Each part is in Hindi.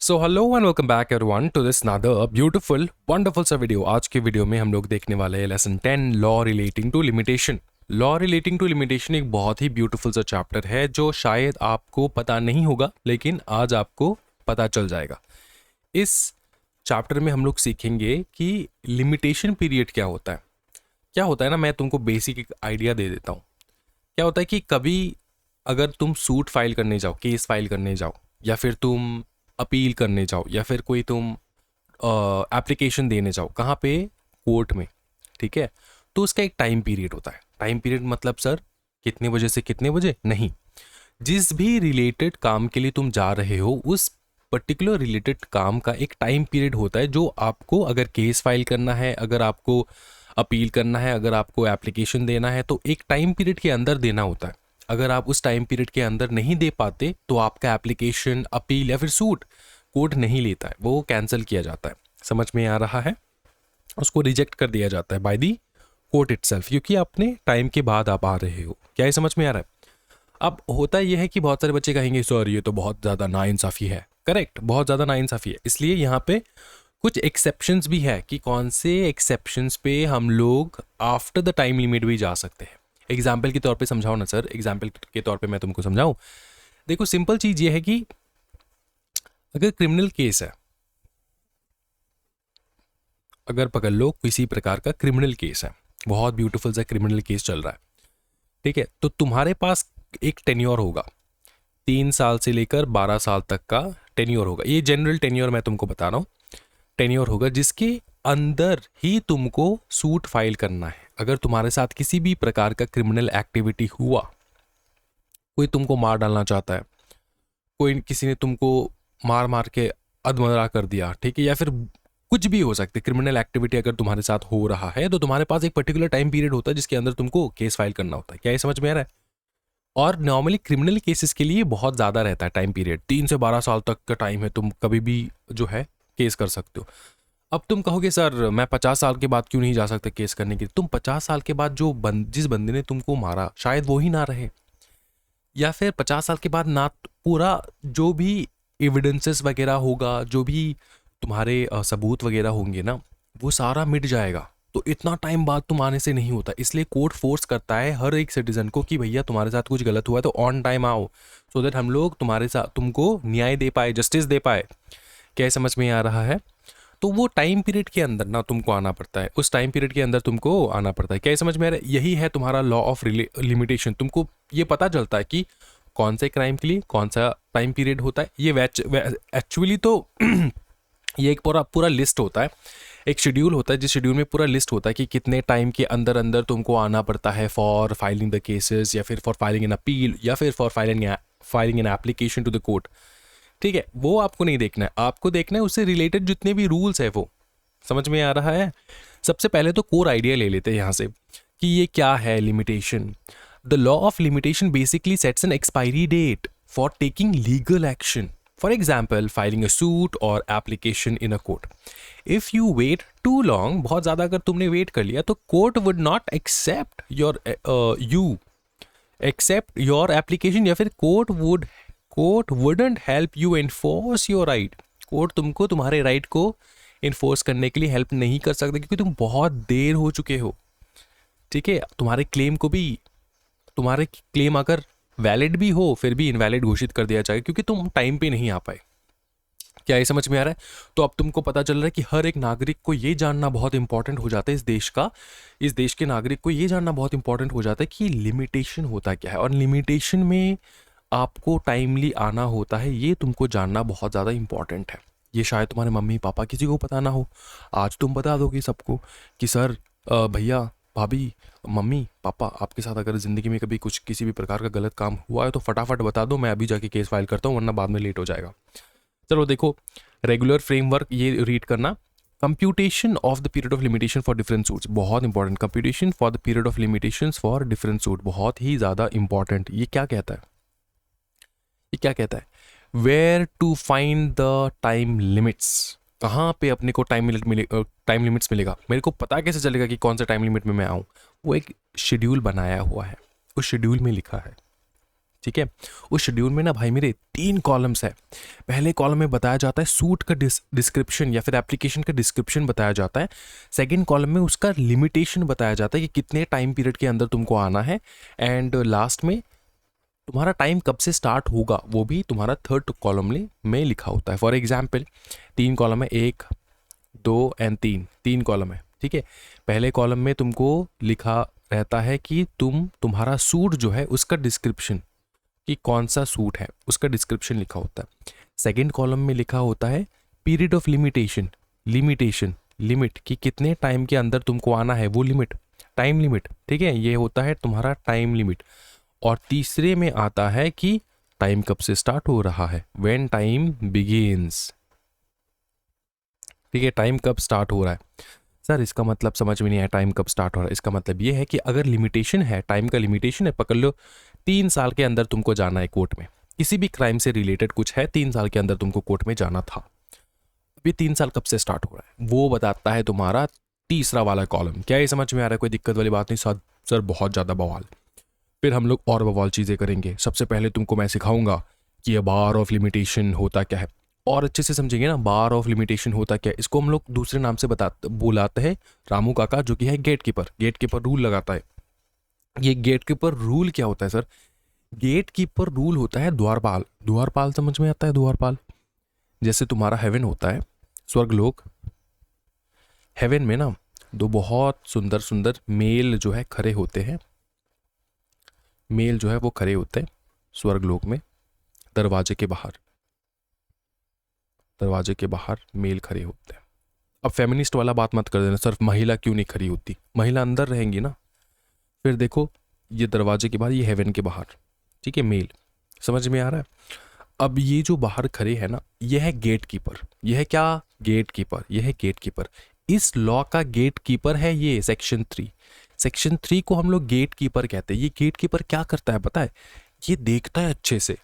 So hello and welcome back everyone to this another beautiful wonderful सा वीडियो। आज के वीडियो में हम लोग देखने वाले हैं lesson 10 law relating to limitation. Law relating to limitation एक बहुत ही ब्यूटीफुल सा चैप्टर है जो शायद आपको पता नहीं होगा, लेकिन आज आपको पता चल जाएगा। इस चैप्टर में हम लोग सीखेंगे कि लिमिटेशन पीरियड क्या होता है। क्या होता है ना, मैं तुमको बेसिक एक आइडिया दे देता हूँ। क्या होता है कि कभी अगर तुम सूट फाइल करने जाओ, केस फाइल करने जाओ, या फिर तुम अपील करने जाओ, या फिर कोई तुम एप्लीकेशन देने जाओ, कहाँ पे? कोर्ट में। ठीक है, तो उसका एक टाइम पीरियड होता है। टाइम पीरियड मतलब सर कितने बजे से कितने बजे? नहीं, जिस भी रिलेटेड काम के लिए तुम जा रहे हो उस पर्टिकुलर रिलेटेड काम का एक टाइम पीरियड होता है, जो आपको अगर केस फाइल करना है, अगर आपको अपील करना है, अगर आपको एप्लीकेशन देना है, तो एक टाइम पीरियड के अंदर देना होता है। अगर आप उस टाइम पीरियड के अंदर नहीं दे पाते तो आपका एप्लीकेशन, अपील या फिर सूट कोर्ट नहीं लेता है, वो कैंसिल किया जाता है। समझ में आ रहा है? उसको रिजेक्ट कर दिया जाता है बाय दी कोर्ट इटसेल्फ, क्योंकि अपने टाइम के बाद आप आ रहे हो। क्या ये समझ में आ रहा है? अब होता यह है कि बहुत सारे बच्चे कहेंगे सर ये तो बहुत ज़्यादा नाइंसाफ़ी है। करेक्ट, बहुत ज़्यादा नाइंसाफ़ी है। इसलिए यहाँ पे कुछ एक्सेप्शंस भी है कि कौन से एक्सेप्शंस पे हम लोग आफ्टर द टाइम लिमिट भी जा सकते हैं। एग्जाम्पल के तौर पे समझाओ ना सर, एग्जाम्पल के तौर पे मैं तुमको समझाऊं। देखो, सिंपल चीज़ ये है कि अगर क्रिमिनल केस है, अगर पकड़ लो किसी प्रकार का क्रिमिनल केस है, बहुत ब्यूटीफुल सा क्रिमिनल केस चल रहा है, ठीक है, तो तुम्हारे पास एक टेन्योर होगा, 3 साल से लेकर 12 साल तक का टेन्योर होगा। ये जनरल टेन्योर मैं तुमको बता रहा हूँ। टेन्योर होगा जिसके अंदर ही तुमको सूट फाइल करना है। अगर तुम्हारे साथ किसी भी प्रकार का क्रिमिनल एक्टिविटी हुआ, कोई तुमको मार डालना चाहता है, कोई किसी ने तुमको मार मार के अधमरा कर दिया, ठीक है, या फिर कुछ भी हो सकती है क्रिमिनल एक्टिविटी अगर तुम्हारे साथ हो रहा है, तो तुम्हारे पास एक पर्टिकुलर टाइम पीरियड होता है जिसके अंदर तुमको केस फाइल करना होता है। क्या ये समझ में आ रहा है? और नॉर्मली क्रिमिनल केसेस के लिए बहुत ज़्यादा रहता है टाइम पीरियड, 3 से 12 साल तक का टाइम है, तुम कभी भी जो है केस कर सकते हो। अब तुम कहोगे सर मैं 50 साल के बाद क्यों नहीं जा सकता केस करने के लिए? तुम 50 साल के बाद जिस बंदे ने तुमको मारा शायद वो ही ना रहे, या फिर 50 साल के बाद ना पूरा जो भी एविडेंसेस वगैरह होगा, जो भी तुम्हारे सबूत वगैरह होंगे ना, वो सारा मिट जाएगा। तो इतना टाइम बाद तुम आने से नहीं होता, इसलिए कोर्ट फोर्स करता है हर एक सिटीजन को कि भैया तुम्हारे साथ कुछ गलत हुआ है तो ऑन टाइम आओ, सो दैट हम लोग तुम्हारे साथ तुमको न्याय दे पाए, जस्टिस दे पाए। क्या समझ में आ रहा है? तो वो टाइम पीरियड के अंदर ना तुमको आना पड़ता है, उस टाइम पीरियड के अंदर तुमको आना पड़ता है। क्या समझ में आ रहा है? यही है तुम्हारा लॉ ऑफ लिमिटेशन। तुमको ये पता चलता है कि कौन से क्राइम के लिए कौन सा टाइम पीरियड होता है। ये एक्चुअली तो ये एक पूरा पूरा लिस्ट होता है, एक शेड्यूल होता है, जिस शेड्यूल में पूरा लिस्ट होता है कि कितने टाइम के अंदर अंदर तुमको आना पड़ता है फॉर फाइलिंग द केसेस, या फिर फॉर फाइलिंग एन अपील, या फिर for filing an application to the court. ठीक है, वो आपको नहीं देखना है, आपको देखना है उससे रिलेटेड जितने भी रूल्स है वो। समझ में आ रहा है? सबसे पहले तो कोर आइडिया ले लेते हैं यहाँ से कि ये क्या है limitation. The law of limitation basically sets an expiry date for taking legal action, for example filing a suit or application in a court. If you wait too long, बहुत ज़्यादा अगर तुमने वेट कर लिया, तो court would not accept your application, या फिर court wouldn't help you enforce your right. Court तुमको तुम्हारे राइट को इन्फोर्स करने के लिए हेल्प नहीं कर सकते, क्योंकि तुम बहुत देर हो चुके हो। ठीक है, तुम्हारे क्लेम अगर वैलिड भी हो फिर भी इनवैलिड घोषित कर दिया जाएगा, क्योंकि तुम टाइम पे नहीं आ पाए। क्या ये समझ में आ रहा है? तो अब तुमको पता चल रहा है कि हर एक नागरिक को ये जानना बहुत इंपॉर्टेंट हो जाता है, इस देश के नागरिक को ये जानना बहुत इंपॉर्टेंट हो जाता है कि लिमिटेशन होता क्या है, और लिमिटेशन में आपको टाइमली आना होता है, ये तुमको जानना बहुत ज़्यादा इंपॉर्टेंट है। ये शायद तुम्हारे मम्मी पापा किसी को पता ना हो, आज तुम बता दोगे सबको कि सर भैया भाभी मम्मी पापा, आपके साथ अगर ज़िंदगी में कभी कुछ किसी भी प्रकार का गलत काम हुआ है तो फटाफट बता दो, मैं अभी जाके केस फाइल करता हूँ, वरना बाद में लेट हो जाएगा। चलो देखो, रेगुलर फ्रेमवर्क ये रीड करना। Computation of the period of limitation for different suits, बहुत important. Computation for the period of limitation for different suit, बहुत ही ज़्यादा इंपॉर्टेंट। ये क्या कहता है? ये क्या कहता है? Where to find the time limits, कहाँ पे अपने को टाइम लिमिट्स मिलेगा। मेरे को पता कैसे चलेगा कि कौन सा टाइम लिमिट में मैं आऊँ? वो एक शेड्यूल बनाया हुआ है, उस शेड्यूल में लिखा है। ठीक है। उस शेड्यूल में ना भाई मेरे 3 कॉलम्स है। पहले कॉलम में बताया जाता है सूट का डिस्क्रिप्शन या फिर एप्लीकेशन का डिस्क्रिप्शन बताया जाता है। सेकंड कॉलम में उसका लिमिटेशन बताया जाता है कि कितने टाइम पीरियड के अंदर तुमको आना है, एंड लास्ट में तुम्हारा टाइम कब से स्टार्ट होगा वो भी तुम्हारा थर्ड कॉलम में लिखा होता है। फॉर एग्जाम्पल 3 कॉलम है, 1 2 एंड 3 कॉलम है, ठीक है। पहले कॉलम में तुमको लिखा रहता है कि तुम्हारा सूट जो है उसका डिस्क्रिप्शन, कि कौन सा सूट है उसका डिस्क्रिप्शन लिखा होता है। सेकंड कॉलम में लिखा होता है पीरियड ऑफ लिमिटेशन, लिमिट कि कितने टाइम के अंदर तुमको आना है, वो लिमिट, टाइम लिमिट, ठीक है, ये होता है तुम्हारा टाइम लिमिट। और तीसरे में आता है कि टाइम कब से स्टार्ट हो रहा है, व्हेन टाइम बिगिंस, ठीक है, टाइम कब स्टार्ट हो रहा है। सर इसका मतलब समझ में नहीं आया, टाइम कब स्टार्ट हो रहा है। इसका मतलब ये है कि अगर लिमिटेशन है, टाइम का लिमिटेशन है, पकड़ लो 3 साल के अंदर तुमको जाना है कोर्ट में, किसी भी क्राइम से रिलेटेड कुछ है, 3 साल के अंदर तुमको कोर्ट में जाना था। अभी 3 साल कब से स्टार्ट हो रहा है वो बताता है तुम्हारा तीसरा वाला कॉलम। क्या ये समझ में आ रहा है, कोई दिक्कत वाली बात नहीं? सर बहुत ज़्यादा बवाल। फिर हम लोग और बवाल चीज़ें करेंगे। सबसे पहले तुमको मैं सिखाऊंगा कि ये बार ऑफ लिमिटेशन होता क्या है, और अच्छे से समझेंगे ना बार ऑफ लिमिटेशन होता क्या है। इसको हम लोग दूसरे नाम से बुलाते हैं रामू काका, जो कि है गेट कीपर रूल लगाता है। ये गेट कीपर रूल क्या होता है सर? गेट कीपर रूल होता है द्वारपाल समझ में आता है? द्वारपाल जैसे तुम्हारा हेवन होता है, स्वर्गलोक, हेवन में ना 2 बहुत सुंदर सुंदर मेल जो है खड़े होते हैं, मेल जो है वो खड़े होते हैं स्वर्गलोक में, दरवाजे के बाहर मेल खड़े होते हैं। अब फेमिनिस्ट वाला बात मत कर देना सर, महिला क्यों नहीं खड़ी होती, महिला अंदर रहेंगी ना। फिर देखो ये दरवाजे के बाहर, ये हेवन के बाहर, ठीक है, मेल, समझ में आ रहा है? अब ये जो बाहर खड़े हैं ना, ये है गेट कीपर। ये है क्या? Gate keeper. ये है गेट कीपर। इस लॉ का गेट कीपर है ये सेक्शन 3। सेक्शन 3 को हम लोग गेट कीपर कहते हैं। ये गेट कीपर क्या करता है पता है? ये देखता है अच्छे से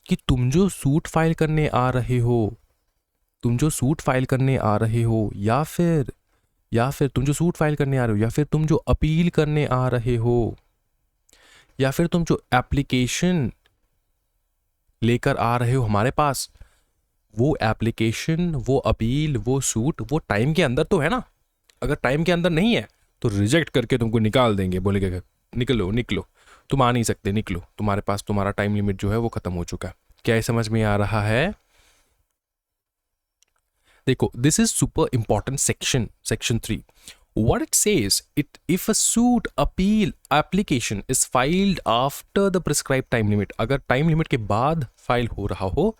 कि तुम जो सूट फाइल करने आ रहे हो, या फिर तुम जो सूट फाइल करने आ रहे हो, या फिर तुम जो अपील करने आ रहे हो, या फिर तुम जो एप्लीकेशन लेकर आ रहे हो हमारे पास, वो एप्लीकेशन, वो अपील, वो सूट, वो टाइम के अंदर तो है ना। अगर टाइम के अंदर नहीं है तो रिजेक्ट करके तुमको निकाल देंगे, बोलेंगे निकलो, तुम आ नहीं सकते, निकलो, तुम्हारे पास तुम्हारा टाइम लिमिट जो है वो खत्म हो चुका है। क्या ये समझ में आ रहा है? देखो, this is super important section 3. What it says, if a suit appeal application is filed after the prescribed time limit, अगर टाइम लिमिट के बाद फाइल हो रहा हो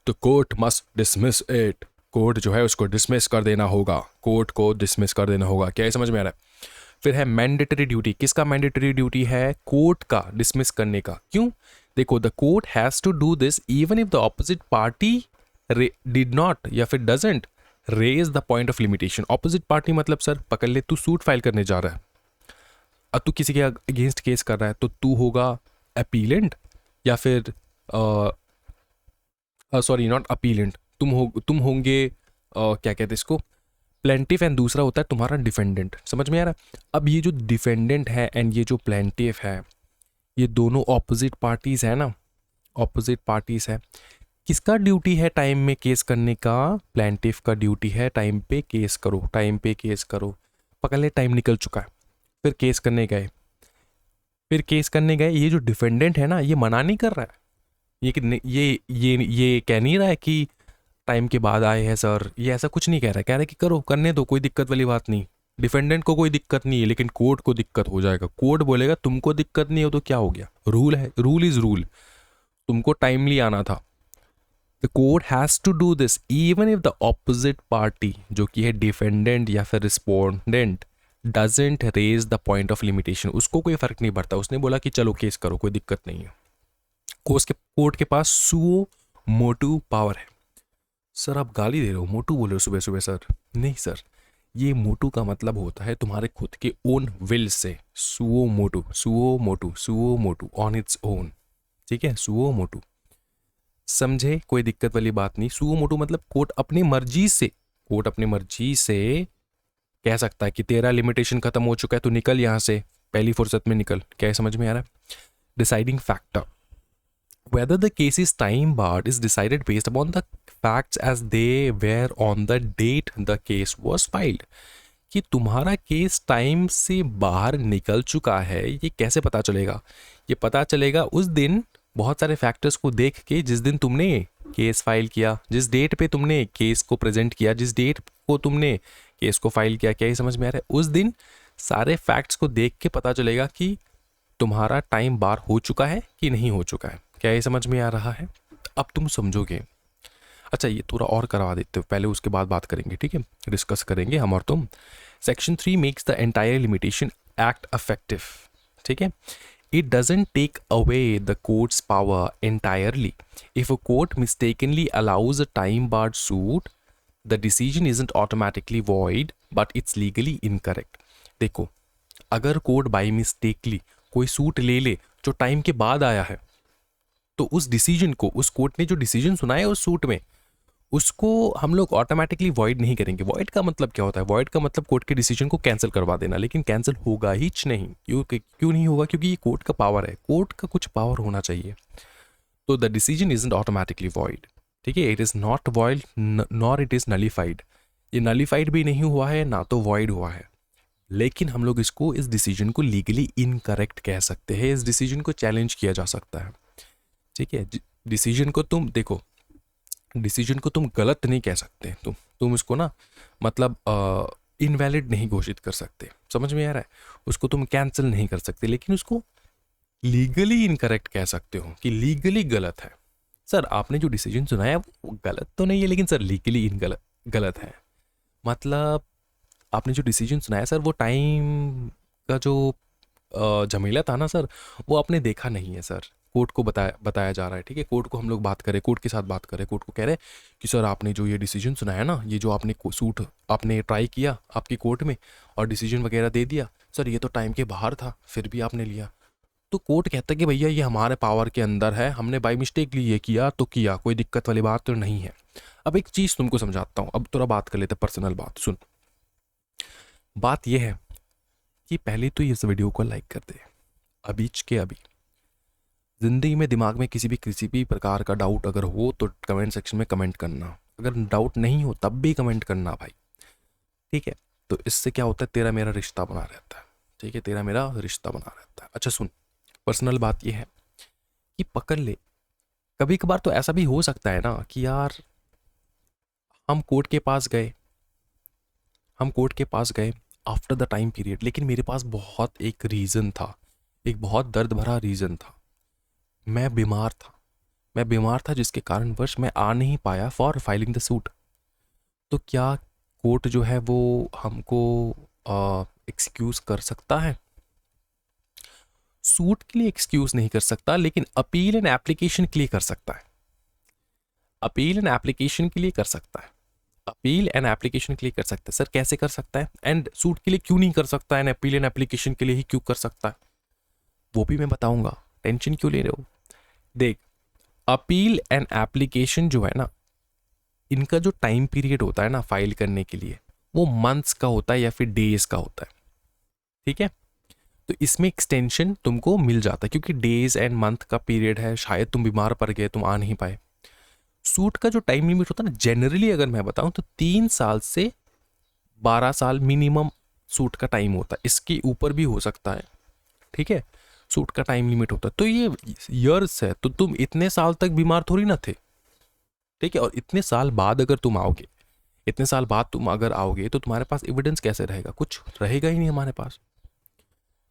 तो court must dismiss it, court जो है उसको डिसमिस कर देना होगा, कोर्ट को डिसमिस कर देना होगा। क्या ये समझ में आ रहा है? फिर है मैंडेटरी ड्यूटी। किसका मैंडेटरी ड्यूटी है? कोर्ट का डिसमिस करने का। क्यों? देखो, the court has to do this even if the opposite party did not या फिर doesn't raise the point of limitation. Opposite party मतलब सर पकड़ ले, तू सूट फाइल करने जा रहा है, अब तू किसी के अगेंस्ट केस कर रहा है, तो तू होगा अपीलेंट, या फिर सॉरी नॉट अपीलेंट, तुम होंगे क्या कहते हैं इसको, प्लेंटिफ, एंड दूसरा होता है तुम्हारा डिफेंडेंट। समझ में आ रहा है? अब ये जो डिफेंडेंट है एंड ये जो प्लेंटिफ है, ये दोनों ऑपोजिट पार्टीज है ना, ऑपोजिट पार्टीज है। किसका ड्यूटी है टाइम में केस करने का? प्लेंटिफ का ड्यूटी है टाइम पे केस करो, पकड़ ले टाइम निकल चुका है। फिर केस करने गए, ये जो डिफेंडेंट है ना, ये मना नहीं कर रहा है, ये कह नहीं रहा है कि टाइम के बाद आए हैं सर, ये ऐसा कुछ नहीं कह रहा है, कह रहा है कि करो, करने दो, कोई दिक्कत वाली बात नहीं। डिफेंडेंट को कोई दिक्कत नहीं है, लेकिन कोर्ट को दिक्कत हो जाएगा। कोर्ट बोलेगा तुमको दिक्कत नहीं हो तो क्या हो गया, रूल है, रूल इज रूल, तुमको टाइमली आना था। The court has to do this even if the opposite party, जो कि है डिफेंडेंट या फिर respondent, doesn't raise the point of limitation. उसको कोई फर्क नहीं पड़ता, उसने बोला कि चलो केस करो, कोई दिक्कत नहीं है। कोर्ट के पास सुओ मोटू पावर है। सर आप गाली दे रहे हो, मोटू बोल रहे हो सुबह सुबह सर? नहीं सर, ये मोटू का मतलब होता है तुम्हारे खुद के own will say. Suo motu on its own, ठीक है, सुओ मोटू, समझे? कोई दिक्कत वाली बात नहीं। सुओ मोटू मतलब कोर्ट अपनी मर्जी से कह सकता है कि तेरा लिमिटेशन खत्म हो चुका है, तो निकल यहां से, पहली फुर्सत में निकल। क्या समझ में आ रहा है? Deciding factor, whether the case is time barred is decided based upon the facts as they were on the date the case was filed. कि तुम्हारा केस टाइम से बाहर निकल चुका है ये कैसे पता चलेगा? ये पता चलेगा उस दिन बहुत सारे फैक्टर्स को देख के, जिस दिन तुमने केस फाइल किया, जिस डेट पे तुमने केस को प्रेजेंट किया, जिस डेट को तुमने केस को फाइल किया। क्या ये समझ में आ रहा है? उस दिन सारे फैक्ट्स को देख के पता चलेगा कि तुम्हारा टाइम बार हो चुका है कि नहीं हो चुका है। क्या ये समझ में आ रहा है? अब तुम समझोगे। अच्छा, ये थोड़ा और करवा देते हो पहले, उसके बाद बात करेंगे, ठीक है? डिस्कस करेंगे हम और तुम। Section 3 makes the entire limitation act effective, ठीक है? It doesn't take away the court's power entirely. If a court mistakenly allows a time barred suit, the decision isn't automatically void but it's legally incorrect. देखो, अगर कोर्ट बाई मिस्टेकली कोई सूट ले ले जो टाइम के बाद आया है, तो उस डिसीजन को, उस कोर्ट ने जो डिसीजन सुनाया उस सूट में, उसको हम लोग ऑटोमेटिकली वॉइड नहीं करेंगे। वॉइड का मतलब क्या होता है? वॉइड का मतलब कोर्ट के डिसीजन को कैंसिल करवा देना, लेकिन कैंसिल होगा ही नहीं। क्यों नहीं होगा? क्योंकि ये कोर्ट का पावर है, कोर्ट का कुछ पावर होना चाहिए। तो the decision isn't automatically void, ठीक है? It is not void nor it is nullified. ये नलीफाइड भी नहीं हुआ है, ना तो वॉइड हुआ है, लेकिन हम लोग इसको, इस डिसीजन को लीगली इनकरेक्ट कह सकते हैं। इस डिसीजन को चैलेंज किया जा सकता है, ठीक है? डिसीजन को तुम देखो, डिसीजन को तुम गलत नहीं कह सकते, तुम इसको ना मतलब इनवैलिड नहीं घोषित कर सकते। समझ में आ रहा है? उसको तुम कैंसिल नहीं कर सकते, लेकिन उसको लीगली इनकरेक्ट कह सकते हो कि लीगली गलत है। सर, आपने जो डिसीजन सुनाया वो गलत तो नहीं है, लेकिन सर लीगली गलत है। मतलब आपने जो डिसीजन सुनाया सर, वो टाइम का जो झमेला था ना सर, वो आपने देखा नहीं है सर। कोर्ट को बताया जा रहा है, ठीक है? कोर्ट को हम लोग बात करें, कोर्ट के साथ बात करें, कोर्ट को कह रहे हैं कि सर आपने जो ये डिसीजन सुनाया ना, ये जो आपने सूट आपने ट्राई किया आपकी कोर्ट में और डिसीजन वगैरह दे दिया, सर ये तो टाइम के बाहर था, फिर भी आपने लिया। तो कोर्ट कहता है कि भैया ये हमारे पावर के अंदर है, हमने बाई मिस्टेकली ये किया तो किया, कोई दिक्कत वाली बात तो नहीं है। अब एक चीज़ तुमको समझाता हूँ, अब थोड़ा बात कर लेते हैं पर्सनल बात। सुन, बात यह है कि पहले तो इस वीडियो को लाइक कर दे अबीच के अभी। ज़िंदगी में दिमाग में किसी भी प्रकार का डाउट अगर हो तो कमेंट सेक्शन में कमेंट करना, अगर डाउट नहीं हो तब भी कमेंट करना भाई, ठीक है? तो इससे क्या होता है, तेरा मेरा रिश्ता बना रहता है, ठीक है? तेरा मेरा रिश्ता बना रहता है। अच्छा सुन, पर्सनल बात ये है कि पकड़ ले, कभी कभार तो ऐसा भी हो सकता है ना कि यार हम कोर्ट के पास गए आफ्टर द टाइम पीरियड, लेकिन मेरे पास बहुत एक रीज़न था, एक बहुत दर्द भरा रीज़न था। मैं बीमार था जिसके कारणवश मैं आ नहीं पाया फॉर फाइलिंग द सूट। तो क्या कोर्ट जो है वो हमको एक्सक्यूज़ कर सकता है? सूट के लिए एक्सक्यूज़ नहीं कर सकता, लेकिन अपील एंड एप्लीकेशन के लिए कर सकता है। अपील एंड एप्लीकेशन के लिए कर सकता है। अपील एंड एप्लीकेशन के लिए कर सकता है। सर कैसे कर सकता है? एंड सूट के लिए क्यों नहीं कर सकता? एंड अपील एंड एप्लीकेशन के लिए ही क्यों कर सकता है? वो भी मैं बताऊंगा, टेंशन क्यों ले रहे हो? देख, अपील एंड एप्लीकेशन जो है ना, इनका जो टाइम पीरियड होता है ना फाइल करने के लिए, वो मंथ्स का होता है या फिर डेज का होता है, ठीक है? तो इसमें एक्सटेंशन तुमको मिल जाता है क्योंकि डेज एंड मंथ का पीरियड है, शायद तुम बीमार पड़ गए, तुम आ नहीं पाए। सूट का जो टाइम लिमिट होता है ना, जनरली अगर मैं बताऊं तो 3 साल से 12 साल मिनिमम सूट का टाइम होता है, इसके ऊपर भी हो सकता है, ठीक है? सूट का टाइम लिमिट होता है। तो ये ईयर्स है, तो तुम इतने साल तक बीमार थोड़ी ना थे, ठीक है? और इतने साल बाद अगर तुम आओगे, तो तुम्हारे पास एविडेंस कैसे रहेगा? कुछ रहेगा ही नहीं हमारे पास,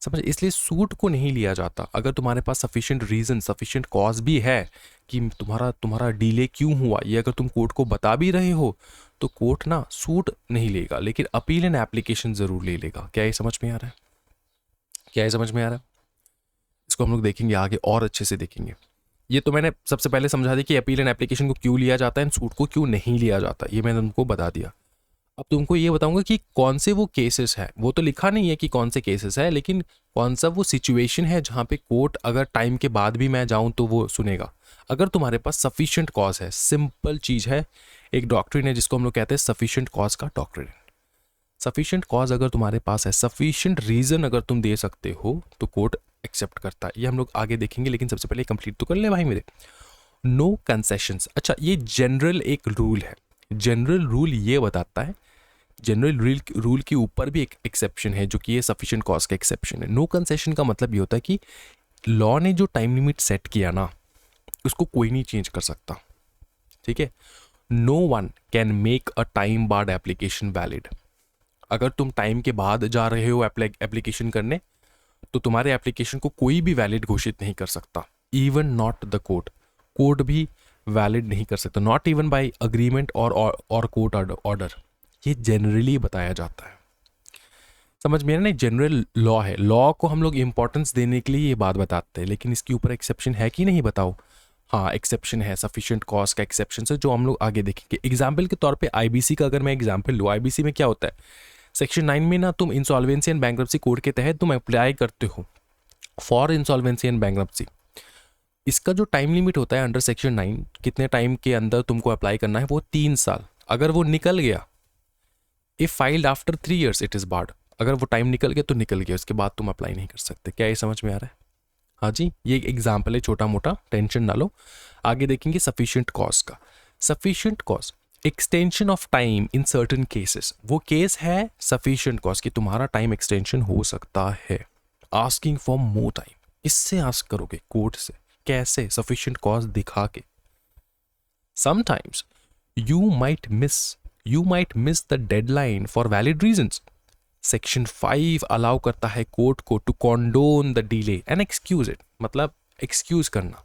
समझ? इसलिए सूट को नहीं लिया जाता। अगर तुम्हारे पास सफिशिएंट रीजन, सफिशिएंट कॉज भी है कि तुम्हारा डिले क्यों हुआ, ये अगर तुम कोर्ट को बता भी रहे हो, तो कोर्ट ना सूट नहीं लेगा, लेकिन अपील एंड एप्लीकेशन जरूर ले लेगा। क्या ये समझ में आ रहा है? इसको हम लोग देखेंगे आगे और अच्छे से देखेंगे। ये तो मैंने सबसे पहले समझा दिया कि अपील एंड एप्लीकेशन को क्यों लिया जाता है, सूट को क्यों नहीं लिया जाता, ये मैंने तुमको बता दिया। अब तुमको ये बताऊंगा कि कौन से वो केसेस है, वो तो लिखा नहीं है कि कौन से केसेस है, लेकिन कौन सा वो सिचुएशन है जहाँ पे कोर्ट अगर टाइम के बाद भी मैं जाऊँ तो वो सुनेगा, अगर तुम्हारे पास सफिशिएंट कॉज है। सिंपल चीज़ है, एक डॉक्ट्रिन है जिसको हम लोग कहते हैं सफिशिएंट कॉज का डॉक्ट्रिन। सफिशिएंट कॉज अगर तुम्हारे पास है, सफिशिएंट रीज़न अगर तुम दे सकते हो, तो कोर्ट एक्सेप्ट करता है, ये हम लोग आगे देखेंगे, लेकिन सबसे पहले कंप्लीट तो कर ले भाई मेरे। नो कंसेशंस, अच्छा ये जनरल एक रूल है, जनरल रूल ये बताता है, जनरल रूल के ऊपर भी एक एक्सेप्शन है जो कि ये सफिशिएंट कॉज का एक्सेप्शन है। नो कंसेशन का मतलब ये होता है कि लॉ ने जो टाइम लिमिट सेट किया ना उसको कोई नहीं चेंज कर सकता, ठीक है। No one can make a time barred application valid. अगर तुम टाइम के बाद जा रहे हो एप्लीकेशन करने तो तुम्हारे एप्लीकेशन को कोई भी वैलिड घोषित नहीं कर सकता, even not the court, court भी वैलिड नहीं कर सकता, नॉट इवन बाय अग्रीमेंट और कोर्ट ऑर्डर। ये जनरली बताया जाता है, समझ में ना, जनरल लॉ है, लॉ को हम लोग इंपॉर्टेंस देने के लिए ये बात बताते हैं, लेकिन इसके ऊपर एक्सेप्शन है कि नहीं बताओ। हाँ एक्सेप्शन है, सफिशिएंट कॉज का एक्सेप्शन है जो हम लोग आगे देखेंगे। एग्जाम्पल के तौर पे आईबीसी का अगर मैं एग्जाम्पल लूँ, आईबीसी में क्या होता है, सेक्शन 9 में ना तुम इंसॉल्वेंसी एंड बैंक्रप्सी कोड के तहत तुम अप्लाई करते हो फॉर इंसॉल्वेंसी एंड बैंक्रप्सी। इसका जो टाइम लिमिट होता है अंडर सेक्शन 9, कितने टाइम के अंदर तुमको अप्लाई करना है, वो 3 साल। अगर वो निकल गया, if filed after 3 years it is barred, अगर वो टाइम निकल गया तो निकल गया, उसके बाद तुम अप्लाई नहीं कर सकते। क्या ये समझ में आ रहा है? हाँ जी, ये एक एग्जाम्पल है छोटा मोटा, टेंशन ना लो। आगे देखेंगे सफिशिएंट कॉज का। Sufficient cause extension of time in certain cases, वो केस है सफिशिएंट कॉज कि तुम्हारा टाइम एक्सटेंशन हो सकता है। आस्किंग फॉर मोर टाइम, इससे आस्क करोगे कोर्ट से, कैसे? सफिशिएंट कॉज दिखा के। Sometimes you might miss the deadline for valid reasons. Section 5 allow करता है कोर्ट को to condone the delay and excuse it, मतलब एक्सक्यूज करना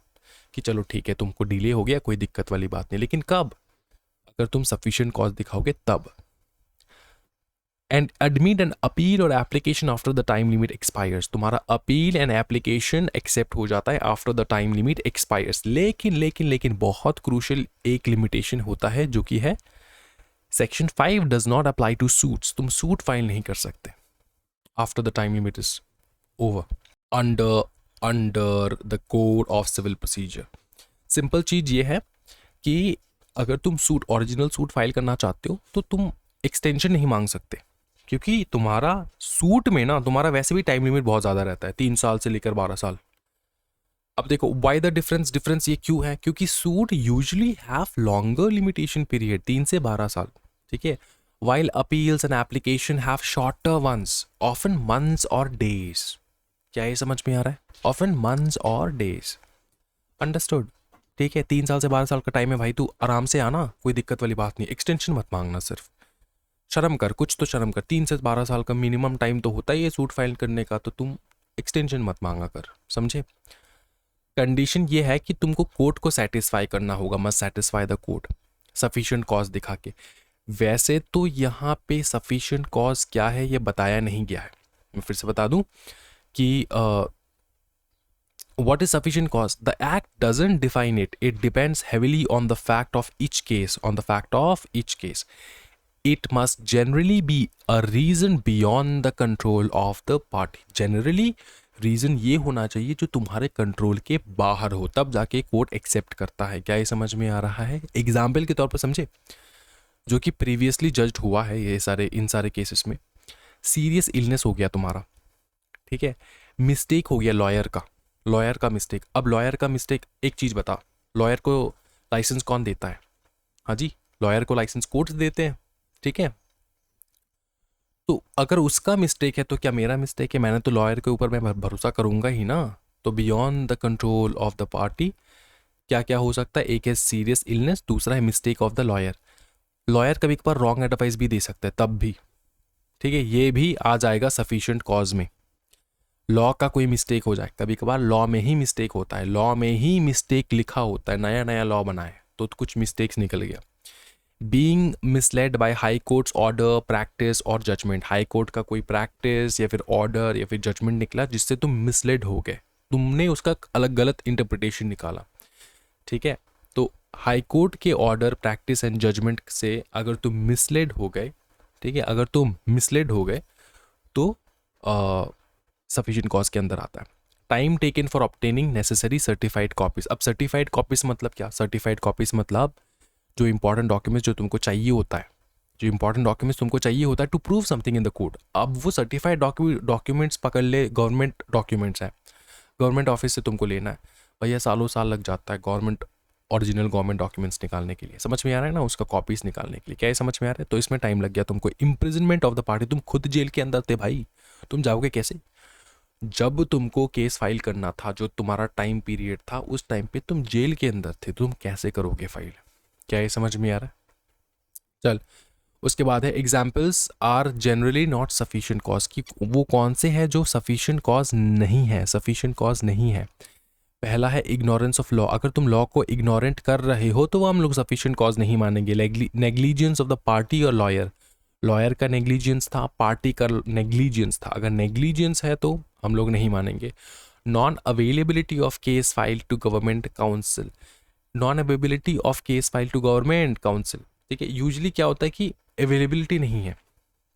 कि चलो ठीक है तुमको डिले हो गया, कोई दिक्कत वाली बात नहीं, लेकिन कब? अगर तुम सफिशिएंट कॉज दिखाओगे तब। एंड एडमिट एन अपील और application after the time limit expires, तुम्हारा अपील एंड एप्लीकेशन एक्सेप्ट हो जाता है after the time limit expires. लेकिन बहुत क्रूशियल एक लिमिटेशन होता है जो कि है section 5 does not apply to suits, तुम सूट फाइल नहीं कर सकते after the time limit is over under the code of civil procedure. Simple चीज ये है कि अगर तुम सूट ओरिजिनल सूट फाइल करना चाहते हो तो तुम एक्सटेंशन नहीं मांग सकते, क्योंकि तुम्हारा सूट में ना तुम्हारा वैसे भी टाइम लिमिट बहुत ज़्यादा रहता है, 3 साल से लेकर 12 साल। अब देखो वाई द डिफरेंस ये क्यों है, क्योंकि suit usually have longer limitation period, 3 से 12 साल, ठीक है, while appeals and application have shorter ones, often months or days। क्या ये समझ में आ रहा है? often months or days, understood? ठीक है, 3 साल से 12 साल का टाइम है भाई, तू आराम से आना, कोई दिक्कत वाली बात नहीं, एक्सटेंशन मत मांगना, सिर्फ शर्म कर, कुछ तो शर्म कर, 3 से 12 साल का मिनिमम टाइम तो होता ही है सूट फाइल करने का, तो तुम एक्सटेंशन मत मांगा कर, समझे? कंडीशन ये है कि तुमको कोर्ट को सेटिस्फाई करना होगा, must satisfy the court sufficient cause दिखा के। वैसे तो यहाँ पे सफिशिएंट कॉज क्या है ये बताया नहीं गया है, मैं फिर से बता दूं कि what is sufficient cause? The act doesn't define it. It depends heavily on the fact of each case. It must generally be a reason beyond the control of the party. Generally reason ये होना चाहिए जो तुम्हारे कंट्रोल के बाहर हो, तब जाके कोर्ट एक्सेप्ट करता है। क्या ये समझ में आ रहा है? एग्जाम्पल के तौर पर समझे, जो कि प्रीवियसली जज्ड हुआ है इन सारे केसेस में। सीरियस इलनेस हो गया तुम्हारा, ठीक है, मिस्टेक हो गया लॉयर का मिस्टेक। अब लॉयर का मिस्टेक, एक चीज़ बता, लॉयर को लाइसेंस कौन देता है? हाँ जी, लॉयर को लाइसेंस कोर्ट्स देते हैं, ठीक है। तो अगर उसका मिस्टेक है तो क्या मेरा मिस्टेक है? मैंने तो लॉयर के ऊपर मैं भरोसा करूंगा ही ना। तो beyond the control of the party क्या क्या हो सकता है? एक है सीरियस इलनेस, दूसरा है mistake of the lawyer. Lawyer कभी कभार रॉन्ग एडवाइस भी दे सकता है तब भी, ठीक है, ये भी आ जाएगा सफिशिएंट कॉज में। लॉ का कोई मिस्टेक हो जाए, कभी कभार लॉ में ही मिस्टेक होता है, लॉ में ही मिस्टेक लिखा होता है, नया लॉ बना है तो कुछ मिस्टेक्स निकल गया। Being misled by high courts order, practice और जजमेंट, हाई कोर्ट का कोई प्रैक्टिस या फिर ऑर्डर या फिर जजमेंट निकला जिससे तुम मिसलेड हो गए, तुमने उसका अलग गलत इंटरप्रिटेशन निकाला, ठीक है। तो हाई कोर्ट के ऑर्डर, प्रैक्टिस एंड जजमेंट से अगर तुम मिसलेड हो गए, ठीक है, अगर तुम मिसलेड हो गए तो सफिशिएंट कॉज के अंदर आता है। Time taken for obtaining necessary certified copies. अब सर्टिफाइड कॉपीज मतलब क्या? सर्टिफाइड कॉपीज मतलब जो इंपॉर्टेंट डॉक्यूमेंट्स जो तुमको चाहिए होता है, to prove something in the court. अब वो सर्टिफाइड डॉक्यूमेंट्स पकड़ ले, गवर्नमेंट डॉक्यूमेंट्स हैं, गवर्नमेंट ऑफिस से तुमको लेना है, भैया सालों साल लग जाता है गवर्नमेंट ओरिजिनल गवर्नमेंट डॉक्यूमेंट्स निकालने के लिए, समझ में आ रहा है ना, उसका कॉपीज निकालने के लिए, क्या ये समझ में आ रहा है? तो इसमें टाइम लग गया तुमको। इम्प्रिजनमेंट ऑफ द पार्टी, तुम खुद जेल के अंदर थे भाई, तुम जाओगे कैसे? जब तुमको केस फाइल करना था, जो तुम्हारा टाइम पीरियड था, उस टाइम पे तुम जेल के अंदर थे, तुम कैसे करोगे फाइल? क्या ये समझ में आ रहा है? चल, उसके बाद है examples are generally not sufficient cause, की वो कौन से हैं जो सफिशिएंट कॉज नहीं है, सफिशिएंट कॉज नहीं है। पहला है इग्नोरेंस ऑफ लॉ, अगर तुम लॉ को इग्नोरेंट कर रहे हो तो वो हम लोग सफिशिएंट कॉज नहीं मानेंगे। नेग्लिजेंस ऑफ द पार्टी और लॉयर, लॉयर का नेग्लिजेंस था, पार्टी का नेग्लिजेंस था, अगर नेग्लिजेंस है तो हम लोग नहीं मानेंगे। Non availability of case file to government counsel, non availability of case file to government counsel, ठीक है, यूजली क्या होता है कि अवेलेबिलिटी नहीं है,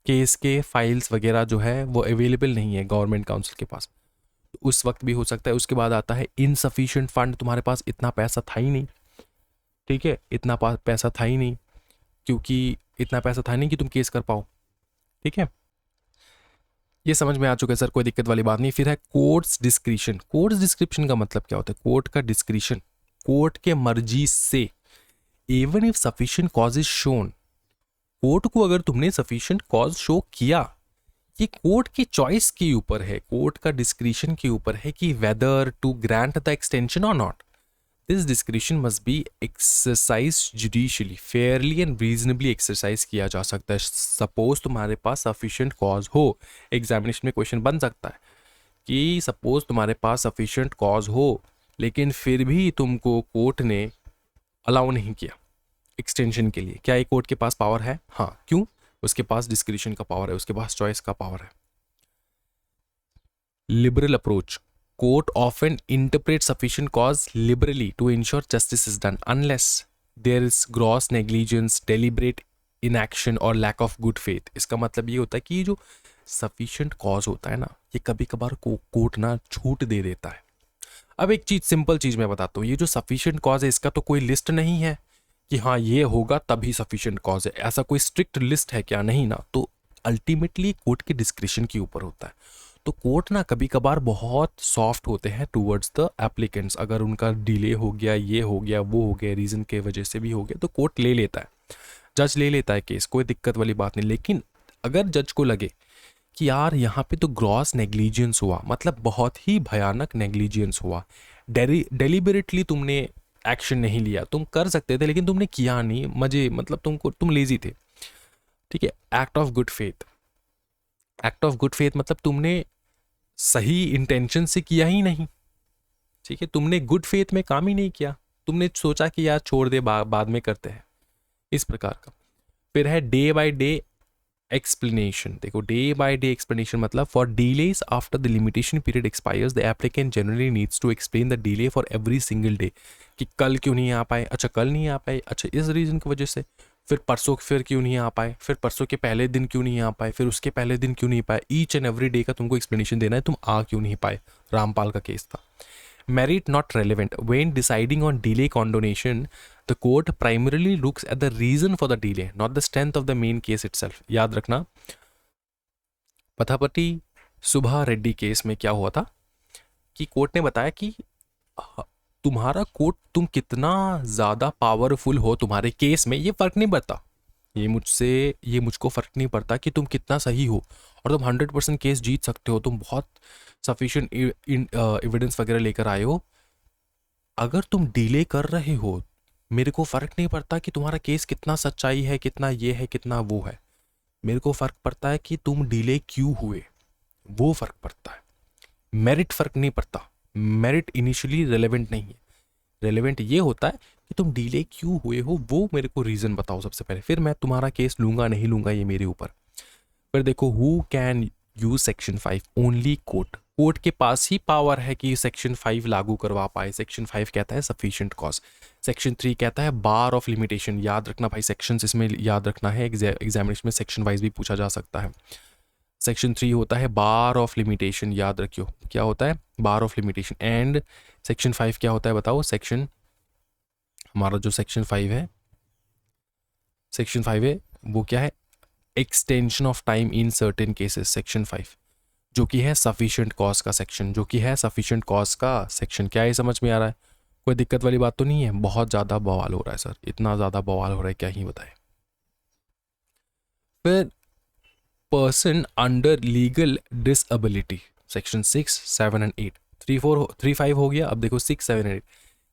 केस के फाइल्स वगैरह जो है वो अवेलेबल नहीं है गवर्नमेंट काउंसिल के पास, उस वक्त भी हो सकता है। उसके बाद आता है इनसफिशिएंट फंड, तुम्हारे पास इतना पैसा था ही नहीं, ठीक है, इतना पैसा था ही नहीं, क्योंकि इतना पैसा था नहीं कि तुम केस कर पाओ, ठीक है, ये समझ में आ चुका है सर, कोई दिक्कत वाली बात नहीं। फिर है कोर्ट्स डिस्क्रिशन, कोर्ट्स डिस्क्रिप्शन का मतलब क्या होता है? कोर्ट का डिस्क्रिशन, कोर्ट के मर्जी से, even if sufficient cause is shown, court को अगर तुमने सफिशिएंट कॉज शो किया, ये कोर्ट की चॉइस के ऊपर है, कोर्ट का डिस्क्रिशन के ऊपर है कि whether to grant the extension or not. This discretion must be exercise judicially, fairly and reasonably exercise किया जा सकता है। सपोज तुम्हारे पास सफिशिएंट कॉज हो, एग्जामिनेशन में क्वेश्चन बन सकता है कि सपोज तुम्हारे पास सफिशिएंट कॉज हो लेकिन फिर भी तुमको कोर्ट ने अलाउ नहीं किया एक्सटेंशन के लिए, क्या ये कोर्ट के पास पावर है? हाँ, क्यों? उसके पास डिस्क्रिशन का पावर है, उसके पास चॉइस का पावर है। Liberal approach, court often interprets sufficient cause liberally to ensure justice is done unless there is gross negligence, deliberate inaction or lack of good faith। इसका मतलब ये होता है कि ये जो sufficient cause होता है ना, ये कभी कभार कोर्ट ना छूट दे देता है। अब एक चीज, सिंपल चीज मैं बताता हूँ, ये जो sufficient cause है इसका तो कोई लिस्ट नहीं है कि हाँ ये होगा तभी sufficient cause है, ऐसा कोई स्ट्रिक्ट लिस्ट है क्या? नहीं ना, तो अल्टीमेटली कोर्ट के डिस्क्रिशन के ऊपर होता है। तो कोर्ट ना कभी कभार बहुत सॉफ्ट होते हैं टूवर्ड्स द एप्लीकेंट्स, अगर उनका डिले हो गया, ये हो गया, वो हो गया, रीजन के वजह से भी हो गया, तो कोर्ट ले लेता है, जज ले लेता है केस, कोई दिक्कत वाली बात नहीं। लेकिन अगर जज को लगे कि यार यहाँ पे तो ग्रॉस नेग्लिजेंस हुआ, मतलब बहुत ही भयानक नेग्लिजेंस हुआ, डेलिबरेटली तुमने एक्शन नहीं लिया, तुम कर सकते थे लेकिन तुमने किया नहीं, मजे मतलब तुम लेजी थे, ठीक है, act of good faith, act of good faith मतलब तुमने सही इंटेंशन से किया ही नहीं, ठीक है, तुमने गुड फेथ में काम ही नहीं किया, तुमने सोचा कि यार छोड़ दे, बाद में करते हैं, इस प्रकार का। फिर है डे बाय डे एक्सप्लेनेशन, देखो डे बाय डे एक्सप्लेनेशन मतलब for delays after the limitation period expires the applicant generally needs to explain the delay for every single day, कि कल क्यों नहीं आ पाए, अच्छा कल नहीं आ पाए, अच्छा इस रीजन की वजह से, फिर परसों फिर क्यों नहीं आ पाए, फिर परसों के पहले दिन क्यों नहीं आ पाए, फिर उसके पहले दिन क्यों नहीं पाए, ईच एंड एवरी डे का तुमको एक्सप्लेनेशन देना है, तुम आ क्यों नहीं पाए, रामपाल का केस था। Merit not relevant, when deciding on delay condonation the court primarily looks at the reason for the delay not the strength of the main case itself. याद रखना, पथापति सुभा रेड्डी केस में क्या हुआ था कि कोर्ट ने बताया कि तुम्हारा कोर्ट, तुम कितना ज़्यादा पावरफुल हो तुम्हारे केस में ये फ़र्क नहीं पड़ता, ये मुझको फ़र्क नहीं पड़ता कि तुम कितना सही हो, और तुम 100% केस जीत सकते हो, तुम बहुत सफिशिएंट एविडेंस वगैरह लेकर आए हो, अगर तुम डिले कर रहे हो मेरे को फ़र्क नहीं पड़ता कि तुम्हारा केस कितना सच्चाई है, कितना ये है, कितना वो है, मेरे को फ़र्क पड़ता है कि तुम डिले क्यों हुए, वो फ़र्क पड़ता है, मेरिट फ़र्क नहीं पड़ता, मेरिट इनिशियली रेलेवेंट नहीं है, रेलेवेंट ये होता है कि तुम डिले क्यों हुए हो, वो मेरे को रीज़न बताओ सबसे पहले, फिर मैं तुम्हारा केस लूँगा नहीं लूँगा ये मेरे ऊपर। फिर देखो who can use section 5, only court, court के पास ही पावर है कि सेक्शन 5 लागू करवा पाए। सेक्शन 5 कहता है सफिशिएंट कॉज, सेक्शन 3 कहता है बार ऑफ लिमिटेशन, याद रखना भाई सेक्शंस इसमें याद रखना है, एग्जामिनेशन में सेक्शन वाइज भी पूछा जा सकता है। सेक्शन 3 होता है बार ऑफ लिमिटेशन, याद रखियो क्या होता है बार ऑफ लिमिटेशन, एंड सेक्शन 5 क्या होता है बताओ, सेक्शन हमारा जो सेक्शन 5 है, सेक्शन 5 है वो क्या है, extension of time in certain cases. Section 5 जो कि है सफिशिएंट कॉज का सेक्शन, जो कि है सफिशिएंट कॉज का सेक्शन। क्या ये समझ में आ रहा है? कोई दिक्कत वाली बात तो नहीं है? बहुत ज़्यादा बवाल हो रहा है सर, इतना ज़्यादा बवाल हो रहा है क्या ही बताए। फिर person under legal disability, section 6, 7 and 8, 3, 5 हो गया। अब देखो 6, 7 and 8,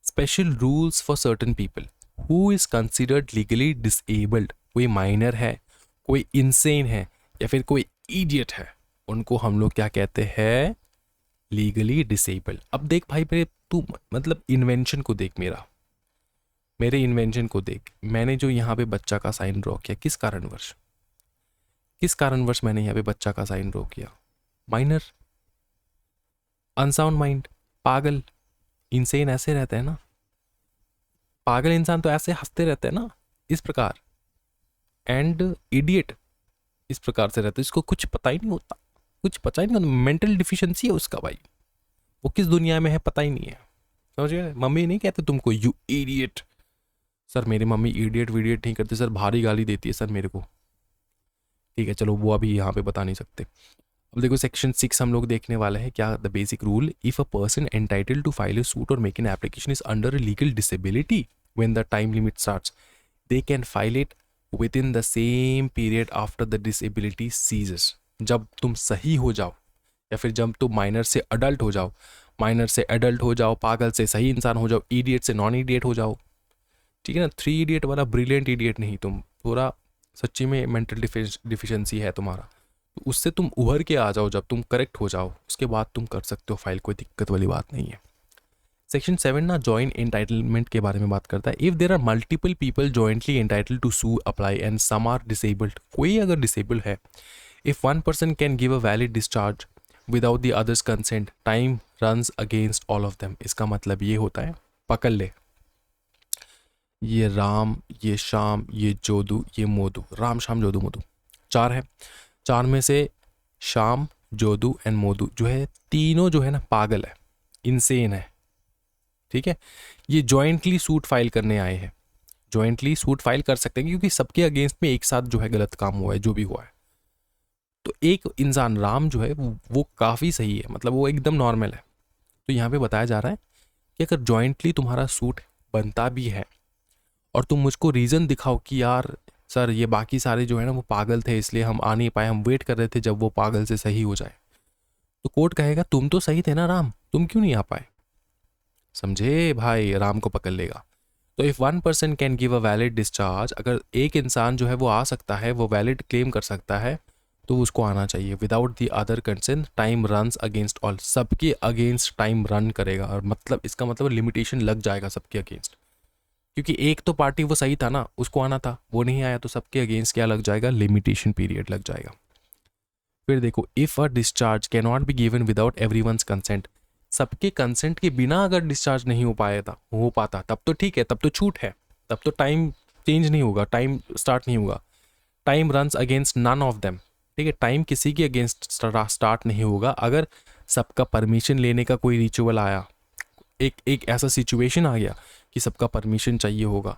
special rules for certain people who is considered legally disabled. कोई माइनर है, कोई इंसेन है, या फिर कोई इडियट है, उनको हम लोग क्या कहते हैं? Legally disabled. अब देख भाई, मेरे तू मतलब इन्वेंशन को देख, मेरे इन्वेंशन को देख। मैंने जो यहाँ पे बच्चा का साइन ड्रॉ किया, किस कारणवश मैंने यहाँ पे बच्चा का साइन ड्रॉ किया? माइनर, अनसाउंड माइंड, पागल, इंसेन ऐसे रहते हैं ना। पागल इंसान तो ऐसे हंसते रहते हैं ना, इस प्रकार। एंड इडियट इस प्रकार से रहते हैं, इसको कुछ पता ही नहीं होता, कुछ पता ही नहीं होता। मेंटल डिफिशिएंसी है उसका भाई, वो किस दुनिया में है पता ही नहीं है। समझिए, मम्मी नहीं कहते तुमको यू इडियट। सर मेरी मम्मी इडियट वीडियट नहीं करती सर, भारी गाली देती है सर मेरे को। ठीक है चलो, वो अभी यहाँ पे बता नहीं सकते। अब देखो सेक्शन 6 हम लोग देखने वाले हैं। क्या? The basic rule, if a person entitled to file a suit or make an application is under a legal disability when the time limit starts, they can file it within the same period after the disability ceases. जब तुम सही हो जाओ, या फिर जब तुम माइनर से अडल्ट हो जाओ, पागल से सही इंसान हो जाओ, इडियट से नॉन इडियट हो जाओ। ठीक है ना? 3 इडियट वाला ब्रिलियंट इडियट नहीं, तुम पूरा सच्ची में मेंटल डिफिशिएंसी है तुम्हारा, तो उससे तुम उभर के आ जाओ। जब तुम करेक्ट हो जाओ उसके बाद तुम कर सकते हो फाइल, कोई दिक्कत वाली बात नहीं है। सेक्शन 7 ना जॉइंट एंटाइटलमेंट के बारे में बात करता है। If there are multiple people jointly entitled to sue apply and some are disabled, कोई अगर डिसेबल है, if one person can give a valid discharge without the others consent, time runs against all of them. इसका मतलब ये होता है, पकड़ ले, ये राम, ये श्याम, ये जोदू, ये मोदू, राम श्याम जोदू मोदू 4 है। 4 में से श्याम, जोदू एंड मोदू जो है, तीनों जो है ना पागल है, इंसेन है। ठीक है? ये जॉइंटली सूट फाइल करने आए हैं, जॉइंटली सूट फाइल कर सकते हैं क्योंकि सबके अगेंस्ट में एक साथ जो है गलत काम हुआ है, जो भी हुआ है। तो एक इंसान राम जो है वो काफ़ी सही है, मतलब वो एकदम नॉर्मल है। तो यहाँ पे बताया जा रहा है कि अगर जॉइंटली तुम्हारा सूट बनता भी है और तुम मुझको रीज़न दिखाओ कि यार सर ये बाकी सारे जो है ना वो पागल थे इसलिए हम आ नहीं पाए, हम वेट कर रहे थे जब वो पागल से सही हो जाए, तो कोर्ट कहेगा तुम तो सही थे ना राम, तुम क्यों नहीं आ पाए? समझे भाई? राम को पकड़ लेगा। तो if one person can give a valid discharge, अगर एक इंसान जो है वो आ सकता है, वो वैलिड क्लेम कर सकता है, तो उसको आना चाहिए। Without the other consent time runs against all, सबके अगेंस्ट टाइम रन करेगा। और मतलब इसका मतलब लिमिटेशन लग जाएगा सबके अगेंस्ट, क्योंकि एक तो पार्टी वो सही था ना, उसको आना था, वो नहीं आया, तो सबके अगेंस्ट क्या लग जाएगा? लिमिटेशन पीरियड लग जाएगा। फिर देखो, if a discharge can not be given without everyone's consent, सबके कंसेंट के बिना अगर डिस्चार्ज नहीं हो पाता तब तो ठीक है, तब तो छूट है, तब तो टाइम चेंज नहीं होगा, टाइम स्टार्ट नहीं होगा। Time runs against none of them, ठीक है? टाइम किसी के अगेंस्ट स्टार्ट नहीं होगा अगर सबका परमिशन लेने का कोई रिचुअल आया, एक ऐसा सिचुएशन आ गया कि सबका परमिशन चाहिए होगा,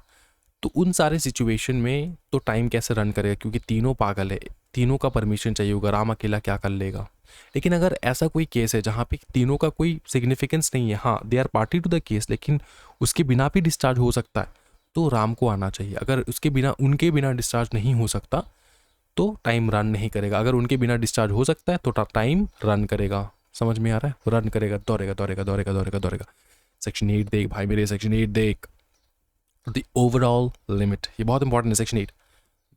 तो उन सारे सिचुएशन में तो टाइम कैसे रन करेगा, क्योंकि तीनों पागल है, तीनों का परमिशन चाहिए होगा, राम अकेला क्या कर लेगा। लेकिन अगर ऐसा कोई केस है जहाँ पे तीनों का कोई सिग्निफिकेंस नहीं है, हाँ they are party to the case, लेकिन उसके बिना भी डिस्चार्ज हो सकता है, तो राम को आना चाहिए। अगर उनके बिना डिस्चार्ज नहीं हो सकता तो टाइम रन नहीं करेगा, अगर उनके बिना डिस्चार्ज हो सकता है तो टाइम रन करेगा। समझ में आ रहा है? रन करेगा, दौड़ेगा। सेक्शन 8 देख भाई मेरे, सेक्शन 8 देख, द ओवरऑल लिमिट, ये बहुत इंपॉर्टेंट है सेक्शन 8।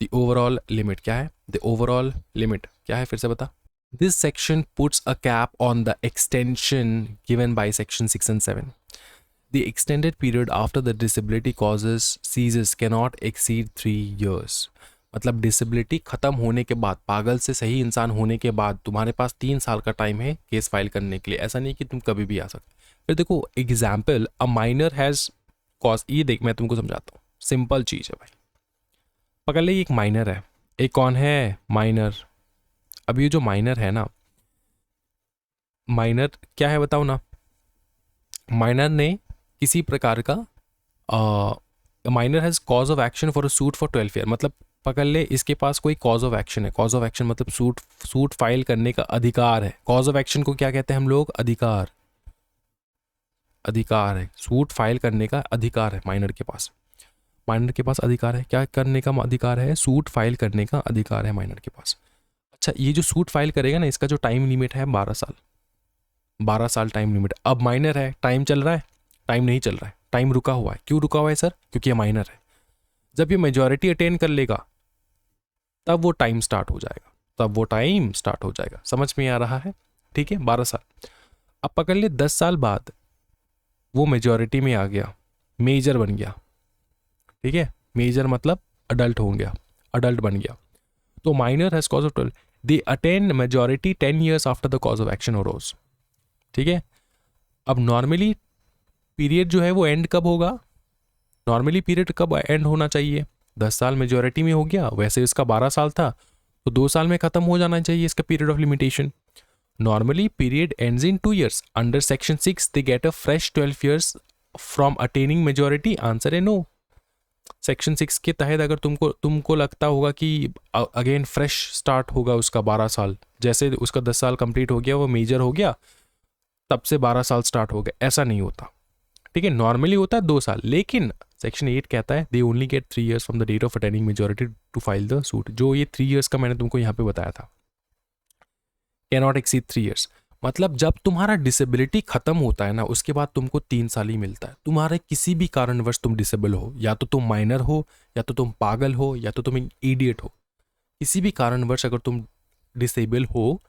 द ओवरऑल लिमिट क्या है? द ओवरऑल लिमिट क्या है, फिर से बता। This section puts a cap on the extension given by section 6 and 7. The extended period after the disability causes ceases cannot exceed 3 years. मतलब डिसेबिलिटी खत्म होने के बाद, पागल से सही इंसान होने के बाद तुम्हारे पास 3 साल का टाइम है केस फाइल करने के लिए, ऐसा नहीं कि तुम कभी भी आ सकते। फिर देखो example, a minor has cause, ये देख मैं तुमको समझाता हूँ, सिंपल चीज़ है भाई। पकड़ ले, एक माइनर है, एक कौन है? माइनर। अब ये जो माइनर है ना, माइनर क्या है बताओ ना? माइनर ने किसी प्रकार का minor has cause of action for a suit for 12 year, मतलब पकड़ ले, इसके पास कोई कॉज ऑफ एक्शन है। कॉज ऑफ एक्शन मतलब सूट फाइल करने का अधिकार है। कॉज ऑफ एक्शन को क्या कहते हैं हम लोग? अधिकार। अधिकार है, सूट फाइल करने का अधिकार है माइनर के पास। माइनर के पास अधिकार है, क्या करने का अधिकार है? सूट फाइल करने का अधिकार है माइनर के पास। अच्छा, ये जो सूट फाइल करेगा ना, इसका जो टाइम लिमिट है 12 साल। 12 साल टाइम लिमिट। अब माइनर है, टाइम चल रहा है? टाइम नहीं चल रहा है, टाइम रुका हुआ है। क्यों रुका हुआ है सर? क्योंकि ये माइनर है। जब ये मेजॉरिटी अटेन कर लेगा तब वो टाइम स्टार्ट हो जाएगा, तब वो टाइम स्टार्ट हो जाएगा। समझ में आ रहा है? ठीक है, 12 साल। अब पकड़ ले 10 साल बाद वो मेजॉरिटी में आ गया, मेजर बन गया। ठीक है, मेजर मतलब अडल्ट हो गया, अडल्ट बन गया। तो minor has cause of 12, they attain majority 10 years after the cause of action arose. ठीक है, अब नॉर्मली पीरियड जो है वो एंड कब होगा? नॉर्मली पीरियड कब एंड होना चाहिए? 10 साल मेजॉरिटी में हो गया, वैसे इसका 12 साल था तो 2 साल में खत्म हो जाना चाहिए इसका period of limitation. Normally period ends in 2 years। Under section 6 they get a fresh 12 years from attaining majority. Answer है नो। सेक्शन 6 के तहत अगर तुमको लगता होगा कि अगेन फ्रेश स्टार्ट होगा उसका 12 साल, जैसे उसका 10 साल कंप्लीट हो गया, वो मेजर हो गया, तब से 12 साल स्टार्ट हो गए, ऐसा नहीं होता। ठीक है, नॉर्मली होता है 2 साल, लेकिन सेक्शन 8 कहता है they only get 3 years from the date of attaining majority to file the suit. जो ये 3 years का मैंने तुमको यहाँ पे बताया था, कैन नॉट एक्सीड 3 years। मतलब जब तुम्हारा डिसेबिलिटी खत्म होता है ना, उसके बाद तुमको 3 साल ही मिलता है। तुम्हारे किसी भी कारणवश तुम डिसेबल हो, या तो तुम माइनर हो, या तो तुम पागल हो, या तो तुम इडियट हो, किसी भी कारणवश अगर तुम डिसेबल हो,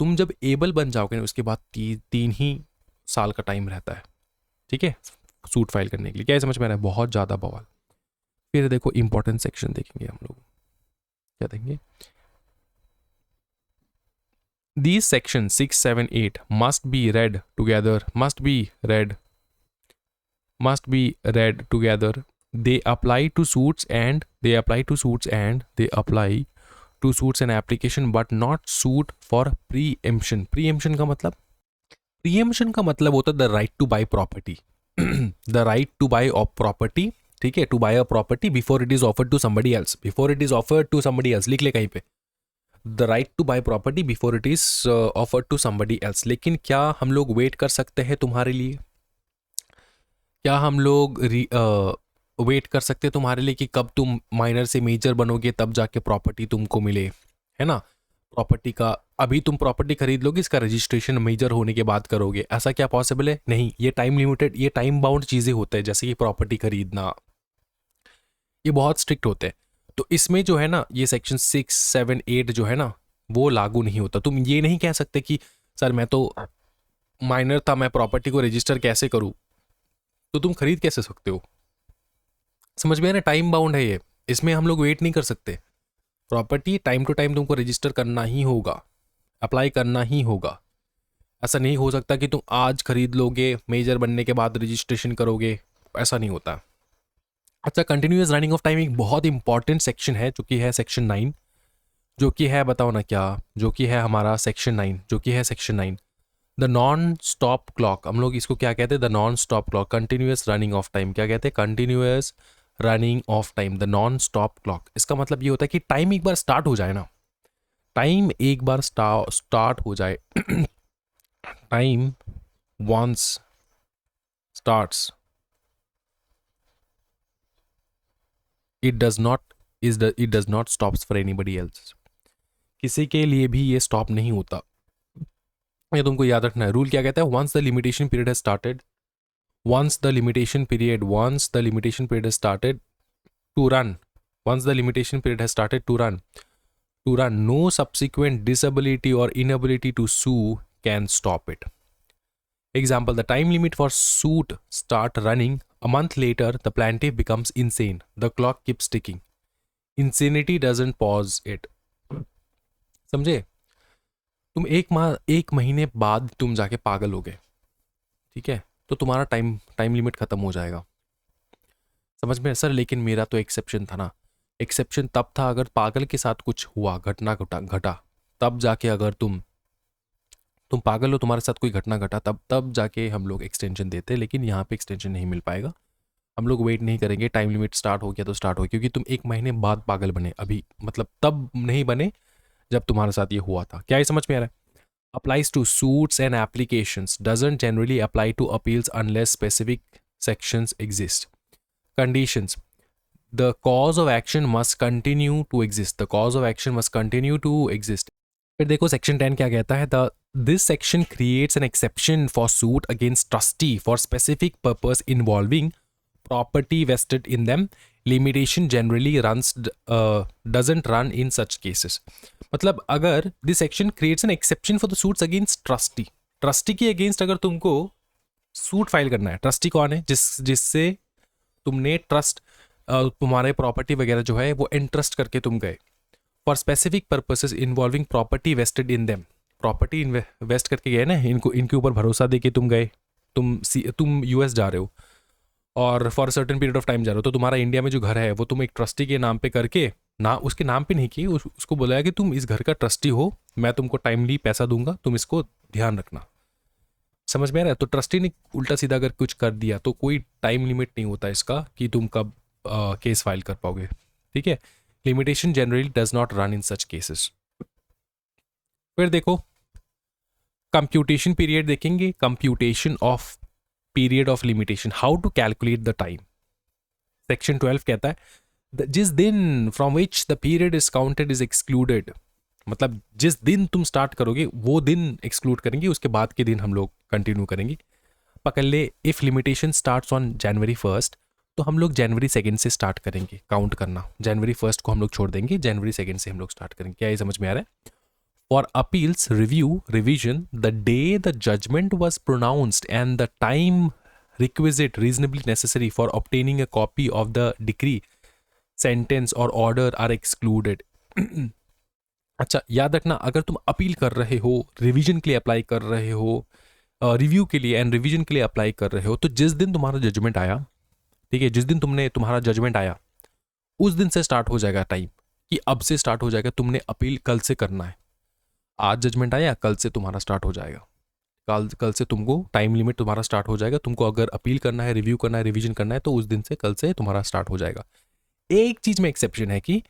तुम जब एबल बन जाओगे ना, उसके बाद 3 ही साल का टाइम रहता है। ठीक है, सूट फाइल करने के लिए। क्या समझ में आ रहा है? बहुत ज़्यादा बवाल। फिर देखो इंपॉर्टेंट सेक्शन देखेंगे हम लोग, क्या देखेंगे? These sections 6, 7, 8 must be read together. They apply to suits and they apply to suits and application, but not suit for preemption. Preemption का मतलब? Preemption का मतलब होता है the right to buy property. The right to buy of property. ठीक है, to buy a property before it is offered to somebody else. Before it is offered to somebody else, लिख ले कहीं पे, the right to buy property before it is offered to somebody else. लेकिन क्या हम लोग वेट कर सकते हैं तुम्हारे लिए? क्या हम लोग वेट कर सकते हैं तुम्हारे लिए कि कब तुम माइनर से मेजर बनोगे तब जाके प्रॉपर्टी तुमको मिले? है ना, प्रॉपर्टी का अभी तुम प्रॉपर्टी खरीद लोगे, इसका रजिस्ट्रेशन मेजर होने के बाद करोगे, ऐसा क्या पॉसिबल है? नहीं, ये टाइम लिमिटेड, ये टाइम बाउंड चीज़ें होते हैं, जैसे कि प्रॉपर्टी खरीदना, ये बहुत स्ट्रिक्ट होते हैं। तो इसमें जो है ना, ये सेक्शन 6, 7, 8 जो है ना, वो लागू नहीं होता। तुम ये नहीं कह सकते कि सर मैं तो माइनर था, मैं प्रॉपर्टी को रजिस्टर कैसे करूं? तो तुम खरीद कैसे सकते हो? समझ में आया ना? टाइम बाउंड है ये, इसमें हम लोग वेट नहीं कर सकते। प्रॉपर्टी टाइम टू टाइम तुमको रजिस्टर करना ही होगा, अप्लाई करना ही होगा। ऐसा नहीं हो सकता कि तुम आज खरीद लोगे, मेजर बनने के बाद रजिस्ट्रेशन करोगे, ऐसा नहीं होता। अच्छा, कंटिन्यूअस रनिंग ऑफ टाइम एक बहुत इंपॉर्टेंट सेक्शन है, जो कि है सेक्शन 9, जो कि है, बताओ ना क्या, जो कि है हमारा सेक्शन 9, जो कि है section 9, the non stop clock. हम लोग इसको क्या कहते हैं? The non stop clock, continuous running of time. क्या कहते हैं? Continuous running of time, the non stop clock. इसका मतलब ये होता है कि टाइम एक बार स्टार्ट हो जाए ना, टाइम एक बार स्टार्ट हो जाए, time once starts, it does not stops for anybody else। किसी के लिए भी ये स्टॉप नहीं होता, ये तुमको याद रखना है। रूल क्या कहता है? once the limitation period has started to run, no subsequent disability or inability to sue can stop it। Example, the time limit for suit start running a month later, the plaintiff becomes insane, the clock keeps ticking, insanity doesn't pause it। समझे? तुम एक महीने बाद तुम जाके पागल हो गए, ठीक है, तो तुम्हारा टाइम लिमिट खत्म हो जाएगा। समझ में? सर लेकिन मेरा तो एक्सेप्शन था ना। एक्सेप्शन तब था अगर पागल के साथ कुछ हुआ, घटना घटा, तब जाके, अगर तुम पागल हो, तुम्हारे साथ कोई घटना घटा, तब जाके हम लोग एक्सटेंशन देते, लेकिन यहाँ पे एक्सटेंशन नहीं मिल पाएगा। हम लोग वेट नहीं करेंगे, टाइम लिमिट स्टार्ट हो गया तो स्टार्ट हो गया, क्योंकि तुम 1 महीने बाद पागल बने, अभी मतलब तब नहीं बने जब तुम्हारे साथ ये हुआ था। क्या ये समझ में आ रहा है? Applies to suits and applications, doesn't generally apply to appeals unless specific sections exist. Conditions: the cause of action must continue to exist. The cause of action must continue to exist. फिर देखो सेक्शन 10 क्या कहता है? This section creates an exception for suit against trustee for specific purpose involving property vested in them. Limitation generally doesn't run in such cases. मतलब अगर this section creates an exception for the suits against trustee, trustee के अगेंस्ट अगर तुमको सूट फाइल करना है, ट्रस्टी कौन है? जिससे तुमने ट्रस्ट, तुम्हारे प्रॉपर्टी वगैरह जो है वो इंटरेस्ट करके तुम गए, for specific purposes involving property vested in them, property vest करके गए ना, इनके ऊपर भरोसा दे के तुम गए, तुम यूएस जा रहे हो और for certain period of time जा रहे हो, तो तुम्हारा इंडिया में जो घर है वो तुम एक ट्रस्टी के नाम पे करके, ना उसके नाम पे नहीं किए, उसको बोला कि तुम इस घर का ट्रस्टी हो, मैं तुमको टाइमली पैसा दूंगा, तुम इसको ध्यान रखना। समझ में आ रहा है? तो ट्रस्टी ने उल्टा सीधा अगर कुछ कर दिया तो कोई टाइम लिमिट नहीं होता इसका कि तुम कब केस फाइल कर पाओगे। ठीक है, limitation generally does not run in such cases. फिर देखो कंप्यूटेशन पीरियड देखेंगे, computation of period of limitation, how to calculate the time. Section 12 कहता है जिस दिन from which the period is counted is excluded, मतलब जिस दिन तुम स्टार्ट करोगे वो दिन एक्सक्लूड करेंगे, उसके बाद के दिन हम लोग कंटिन्यू करेंगे। पकड़ ले, if limitation starts on January 1 तो हम लोग जनवरी 2 से स्टार्ट करेंगे काउंट करना, जनवरी 1 को हम लोग छोड़ देंगे, जनवरी 2 से हम लोग स्टार्ट करेंगे। क्या ये समझ में आ रहा है? For appeals review revision the day the judgment was pronounced and the time requisite reasonably necessary for obtaining a copy of the decree, sentence और ऑर्डर आर एक्सक्लूडेड। अच्छा याद रखना, अगर तुम अपील कर रहे हो, रिवीजन के लिए अप्लाई कर रहे हो, रिव्यू के लिए एंड रिवीजन के लिए अप्लाई कर रहे हो, तो जिस दिन तुम्हारा जजमेंट आया, ठीक है, जिस दिन तुम्हारा जजमेंट आया उस दिन से स्टार्ट हो जाएगा टाइम, कि अब से स्टार्ट हो जाएगा, तुमने अपील कल से करना है। आज जजमेंट आया, कल से तुम्हारा स्टार्ट हो जाएगा, कल से तुमको टाइम लिमिट तुम्हारा स्टार्ट हो जाएगा। तुमको अगर अपील करना है, रिव्यू करना है, रिवीजन करना है, तो उस दिन से, कल से तुम्हारा स्टार्ट हो जाएगा। एक चीज में एक्सेप्शन है कि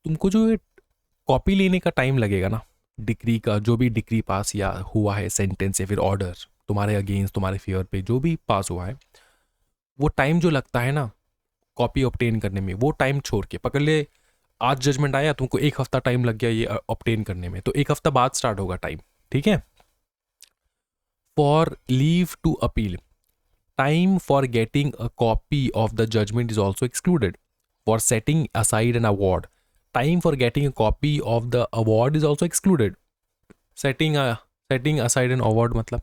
तुमको जो कॉपी लेने का टाइम लगेगा ना, डिक्री का, जो भी डिक्री पास या हुआ है, सेंटेंस या फिर ऑर्डर तुम्हारे अगेंस्ट, तुम्हारे फेवर पे जो भी पास हुआ है, वो टाइम जो लगता है ना कॉपी ऑब्टेन करने में, वो टाइम छोड़ के पकड़ ले, आज जजमेंट आया, तुमको 1 हफ्ता टाइम लग गया ये ऑब्टेन करने में, तो 1 हफ्ता बाद स्टार्ट होगा टाइम। ठीक है, for leave to appeal, time for getting a copy of the judgment is also excluded. For setting aside an award, time for getting a copy of the award is also excluded. setting aside an award मतलब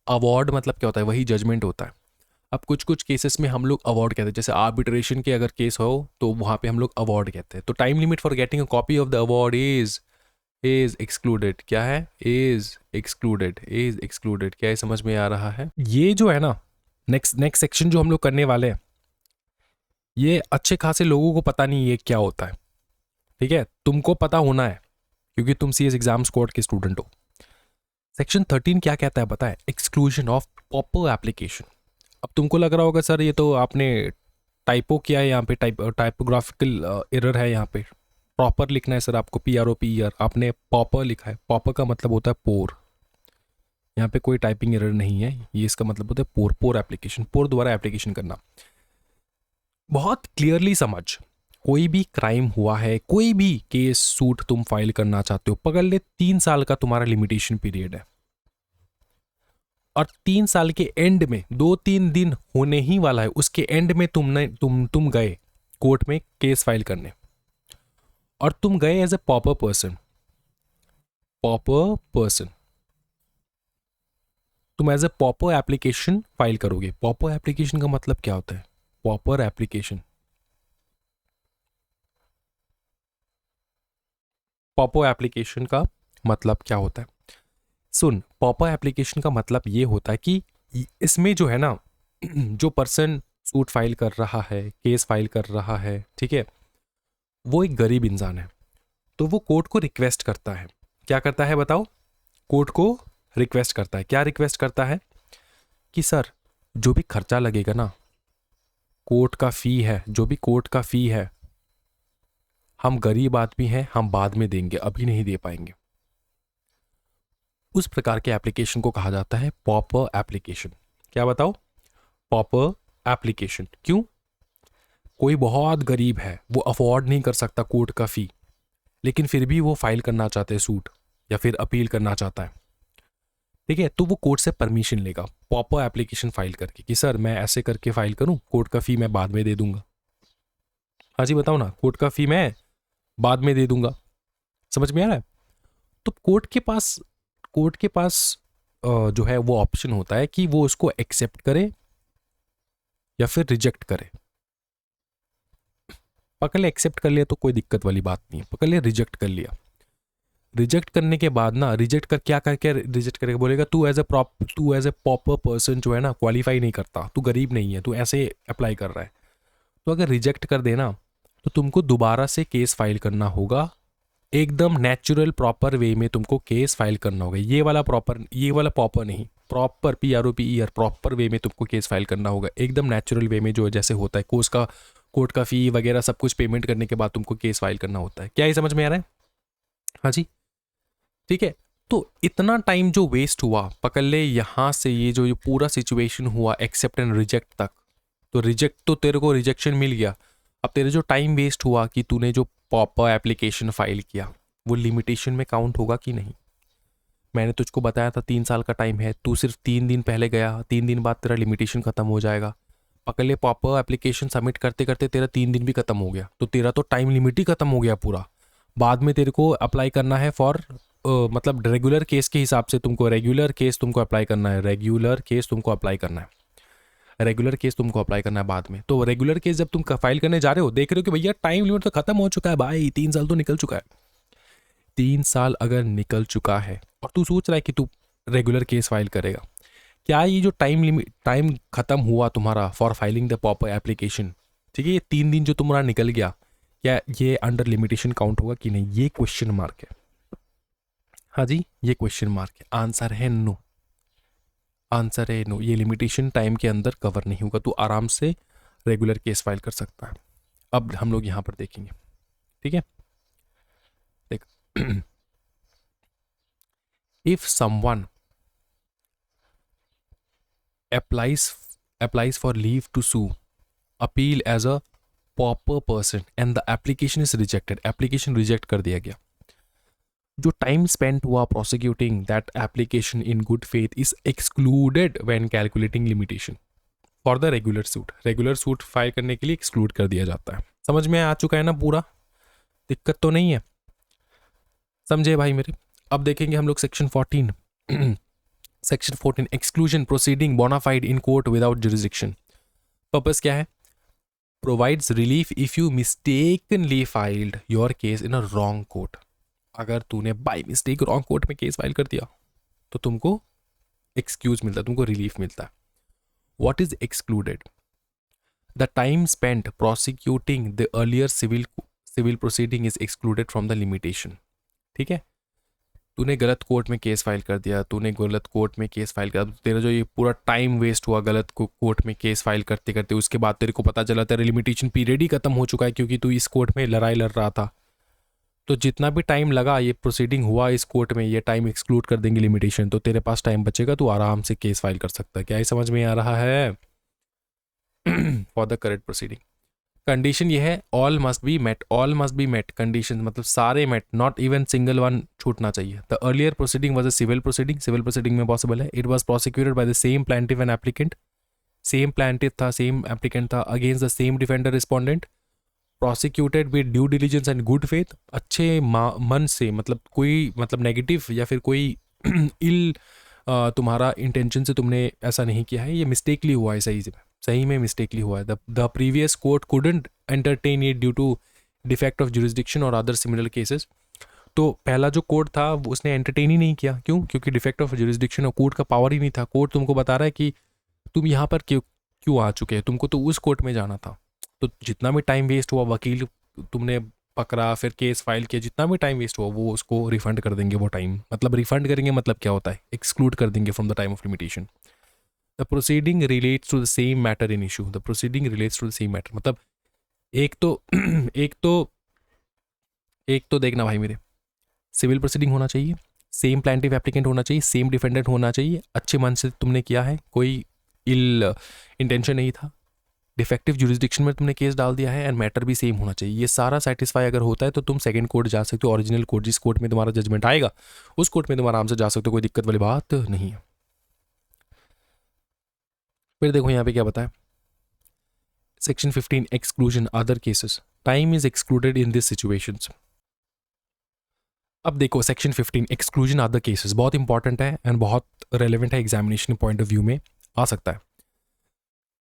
क्या होता है? वही जजमेंट होता है। अब कुछ केसेस में हम लोग अवार्ड कहते हैं, जैसे आर्बिट्रेशन के अगर केस हो तो वहाँ पे हम लोग अवार्ड कहते हैं। तो time limit for getting a copy of the award is excluded. क्या है? Is excluded. क्या ये समझ में आ रहा है? ये जो है ना नेक्स्ट सेक्शन जो हम लोग करने वाले हैं, ये अच्छे खासे लोगों को पता नहीं ये क्या होता है। ठीक है, तुमको पता होना है क्योंकि तुम सीएस एग्जाम स्क्वाड के स्टूडेंट हो। सेक्शन 13 क्या कहता है पता है? Exclusion of proper application. अब तुमको लग रहा होगा सर ये तो आपने टाइपो किया है, यहाँ पे टाइपोग्राफिकल एरर है, यहाँ पे प्रॉपर लिखना है सर आपको, PROPER, आपने पॉपर लिखा है। पॉपर का मतलब होता है पोर, यहाँ पे कोई टाइपिंग एरर नहीं है, ये इसका मतलब होता है पोर एप्लीकेशन, पोर द्वारा एप्लीकेशन करना। बहुत क्लियरली समझ, कोई भी क्राइम हुआ है, कोई भी केस सूट तुम फाइल करना चाहते हो, पकड़ ले 3 साल का तुम्हारा लिमिटेशन पीरियड है, और 3 साल के एंड में 2-3 दिन होने ही वाला है, उसके एंड में तुम गए कोर्ट में केस फाइल करने, और तुम गए एज ए पॉपर पर्सन, तुम एज ए पॉपर एप्लीकेशन फाइल करोगे। पॉपर एप्लीकेशन का मतलब क्या होता है? पॉपर एप्लीकेशन, पॉपर एप्लीकेशन का मतलब क्या होता है? सुन, पॉपर एप्लीकेशन का मतलब ये होता है कि इसमें जो है ना, जो पर्सन सूट फाइल कर रहा है, केस फाइल कर रहा है, ठीक है, वो एक गरीब इंसान है, तो वो कोर्ट को रिक्वेस्ट करता है। क्या करता है बताओ? कोर्ट को रिक्वेस्ट करता है। क्या रिक्वेस्ट करता है? कि सर जो भी खर्चा लगेगा ना कोर्ट का फ़ी है, जो भी कोर्ट का फ़ी है, हम गरीब आदमी हैं, हम बाद में देंगे, अभी नहीं दे पाएंगे। उस प्रकार के एप्लीकेशन को कहा जाता है पॉपर एप्लीकेशन। क्या बताओ? Pauper application. क्यों? कोई बहुत गरीब है, वो अफोर्ड नहीं कर सकता कोर्ट का फ़ी, लेकिन फिर भी वो फाइल करना चाहते हैं सूट, या फिर अपील करना चाहता है, ठीक है, तो वो कोर्ट से परमिशन लेगा पॉपर एप्लीकेशन फाइल करके कि सर मैं ऐसे करके फाइल करूं, कोर्ट का फ़ी मैं बाद में दे दूंगा। हाँ जी बताओ ना, कोर्ट का फ़ी मैं बाद में दे दूंगा। समझ में आ रहा है? तो कोर्ट के पास जो है वो ऑप्शन होता है कि वो उसको एक्सेप्ट करे या फिर रिजेक्ट करे। पकड़ ले एक्सेप्ट कर लिया तो कोई दिक्कत वाली बात नहीं है, पकड़ ले रिजेक्ट कर लिया, रिजेक्ट करने के बाद ना, रिजेक्ट कर क्या करके रिजेक्ट करेगा, बोलेगा तू एज ए प्रॉपर पर्सन जो है ना क्वालिफाई नहीं करता, तू गरीब नहीं है, तू ऐसे अप्लाई कर रहा है। तो अगर रिजेक्ट कर देना तो तुमको दोबारा से केस फाइल करना होगा, एकदम नेचुरल प्रॉपर वे में तुमको केस फाइल करना होगा। ये वाला प्रॉपर नहीं, प्रॉपर PROPER प्रॉपर वे में तुमको केस फाइल करना होगा, एकदम नेचुरल वे में जो जैसे होता है कोर्ट का फ़ी वगैरह सब कुछ पेमेंट करने के बाद तुमको केस फाइल करना होता है। क्या ये समझ में आ रहा है? हाँ जी, ठीक है। तो इतना टाइम जो वेस्ट हुआ, पकड़ ले यहाँ से ये पूरा सिचुएशन हुआ एक्सेप्ट एंड रिजेक्ट तक, तो रिजेक्ट तो तेरे को रिजेक्शन मिल गया। अब तेरे जो टाइम वेस्ट हुआ कि तूने जो पॉपर एप्लीकेशन फाइल किया, वो लिमिटेशन में काउंट होगा कि नहीं? मैंने तुझको बताया था 3 साल का टाइम है, तू सिर्फ 3 दिन पहले गया, 3 दिन बाद तेरा लिमिटेशन खत्म हो जाएगा। पकड़ ले पॉपर एप्लीकेशन सबमिट करते करते तेरा 3 दिन भी खत्म हो गया, तो तेरा तो टाइम लिमिट ही खत्म हो गया पूरा। बाद में तेरे को अप्लाई करना है फॉर मतलब रेगुलर केस के हिसाब से रेगुलर केस तुमको अप्लाई करना है, रेगुलर केस तुमको अप्लाई करना है बाद में। तो रेगुलर केस जब तुम फाइल करने जा रहे हो, देख रहे हो कि भैया टाइम लिमिट तो खत्म हो चुका है भाई, 3 साल तो निकल चुका है। 3 साल अगर निकल चुका है और तू सोच रहा है कि तू रेगुलर केस फाइल करेगा, क्या ये जो टाइम खत्म हुआ तुम्हारा for filing the pauper application, ठीक है, ये 3 दिन जो तुम्हारा निकल गया, क्या ये अंडर लिमिटेशन काउंट होगा कि नहीं? ये क्वेश्चन मार्क है। हाँ जी, ये क्वेश्चन मार्क है। आंसर है नो, आंसर है नो, ये लिमिटेशन टाइम के अंदर कवर नहीं होगा, तू आराम से रेगुलर केस फाइल कर सकता है। अब हम लोग यहाँ पर देखेंगे, ठीक है, देख if someone applies for leave to sue, appeal as a pauper person and the application is rejected, application reject कर दिया गया, जो टाइम स्पेंट हुआ prosecuting that application in good faith is excluded when calculating limitation for the regular suit file करने के लिए एक्सक्लूड कर दिया जाता है। समझ में आ चुका है ना पूरा? दिक्कत तो नहीं है, समझे भाई मेरे? अब देखेंगे हम लोग section 14 section 14 exclusion proceeding bona fide in court without jurisdiction. Purpose क्या है? Provides relief if you mistakenly filed your case in a wrong court. अगर तूने बाय मिस्टेक रॉन्ग कोर्ट में केस फाइल कर दिया तो तुमको एक्सक्यूज मिलता है, तुमको रिलीफ मिलता है। What is excluded? The time spent prosecuting the earlier civil proceeding is excluded from the limitation. ठीक है, तूने गलत कोर्ट में केस फाइल कर दिया, तेरा जो ये पूरा टाइम वेस्ट हुआ गलत कोर्ट में केस फाइल करते करते, उसके बाद तेरे को पता चला तेरा लिमिटेशन पीरियड ही खत्म हो चुका है क्योंकि तू इस कोर्ट में लड़ाई लड़ रहा था, तो जितना भी टाइम लगा ये प्रोसीडिंग हुआ इस कोर्ट में, ये टाइम एक्सक्लूड कर देंगे लिमिटेशन, तो तेरे पास टाइम बचेगा, तू आराम से केस फाइल कर सकता है। क्या ये समझ में आ रहा है? For the correct proceeding condition ये है, all must be met condition, मतलब सारे met, not even single one छूटना चाहिए। The earlier proceeding was a civil proceeding में पॉसिबल है। It was prosecuted by the same plaintiff and applicant, same plaintiff था, सेम एप्लीकेंट था, against the same defender respondent, prosecuted with due diligence and good faith, अच्छे मन से, मतलब कोई मतलब नेगेटिव या फिर कोई इल तुम्हारा इंटेंशन से तुमने ऐसा नहीं किया है, ये मिस्टेकली हुआ है, सही में मिस्टेकली हुआ है। The previous court couldn't entertain it due to defect of jurisdiction और अदर सिमिलर केसेस। तो पहला जो कोर्ट था वो उसने एंटरटेन ही नहीं किया, क्यों? क्योंकि डिफेक्ट ऑफ जुरिसडिक्शन और कोर्ट का पावर ही नहीं था। कोर्ट तुमको बता रहा है कि तुम यहाँ पर क्यों आ चुके हैं, तुमको तो उस कोर्ट में जाना था। तो जितना भी टाइम वेस्ट हुआ, वकील तुमने पकड़ा, फिर केस फाइल किया, जितना भी टाइम वेस्ट हुआ वो उसको रिफंड कर देंगे। वो टाइम मतलब रिफंड करेंगे, मतलब क्या होता है, एक्सक्लूड कर देंगे from the time of limitation. The proceeding relates to the same matter in issue, the proceeding relates to the same matter मतलब एक तो एक तो एक तो देखना भाई मेरे, सिविल प्रोसीडिंग होना चाहिए, सेम प्लांटिव एप्लीकेंट होना चाहिए, सेम डिफेंडेंट होना चाहिए, अच्छे मन से तुमने किया है, कोई इल इंटेंशन नहीं था, डिफेक्टिव जुरिस्डिक्शन में तुमने केस डाल दिया है, एंड मैटर भी सेम होना चाहिए। ये सारा सेटिस्फाई अगर होता है तो तुम सेकंड कोर्ट जा सकते हो, ओरिजिनल कोर्ट जिस कोर्ट में तुम्हारा जजमेंट आएगा उस कोर्ट में तुम आराम से जा सकते हो, कोई दिक्कत वाली बात नहीं है। फिर देखो यहाँ पे क्या बताया, section 15 exclusion other cases, time is excluded in this situations. अब देखो सेक्शन 15 एक्सक्लूजन अदर केसेस बहुत इंपॉर्टेंट है एंड बहुत रेलेवेंट है, एग्जामिनेशन पॉइंट ऑफ व्यू में आ सकता है।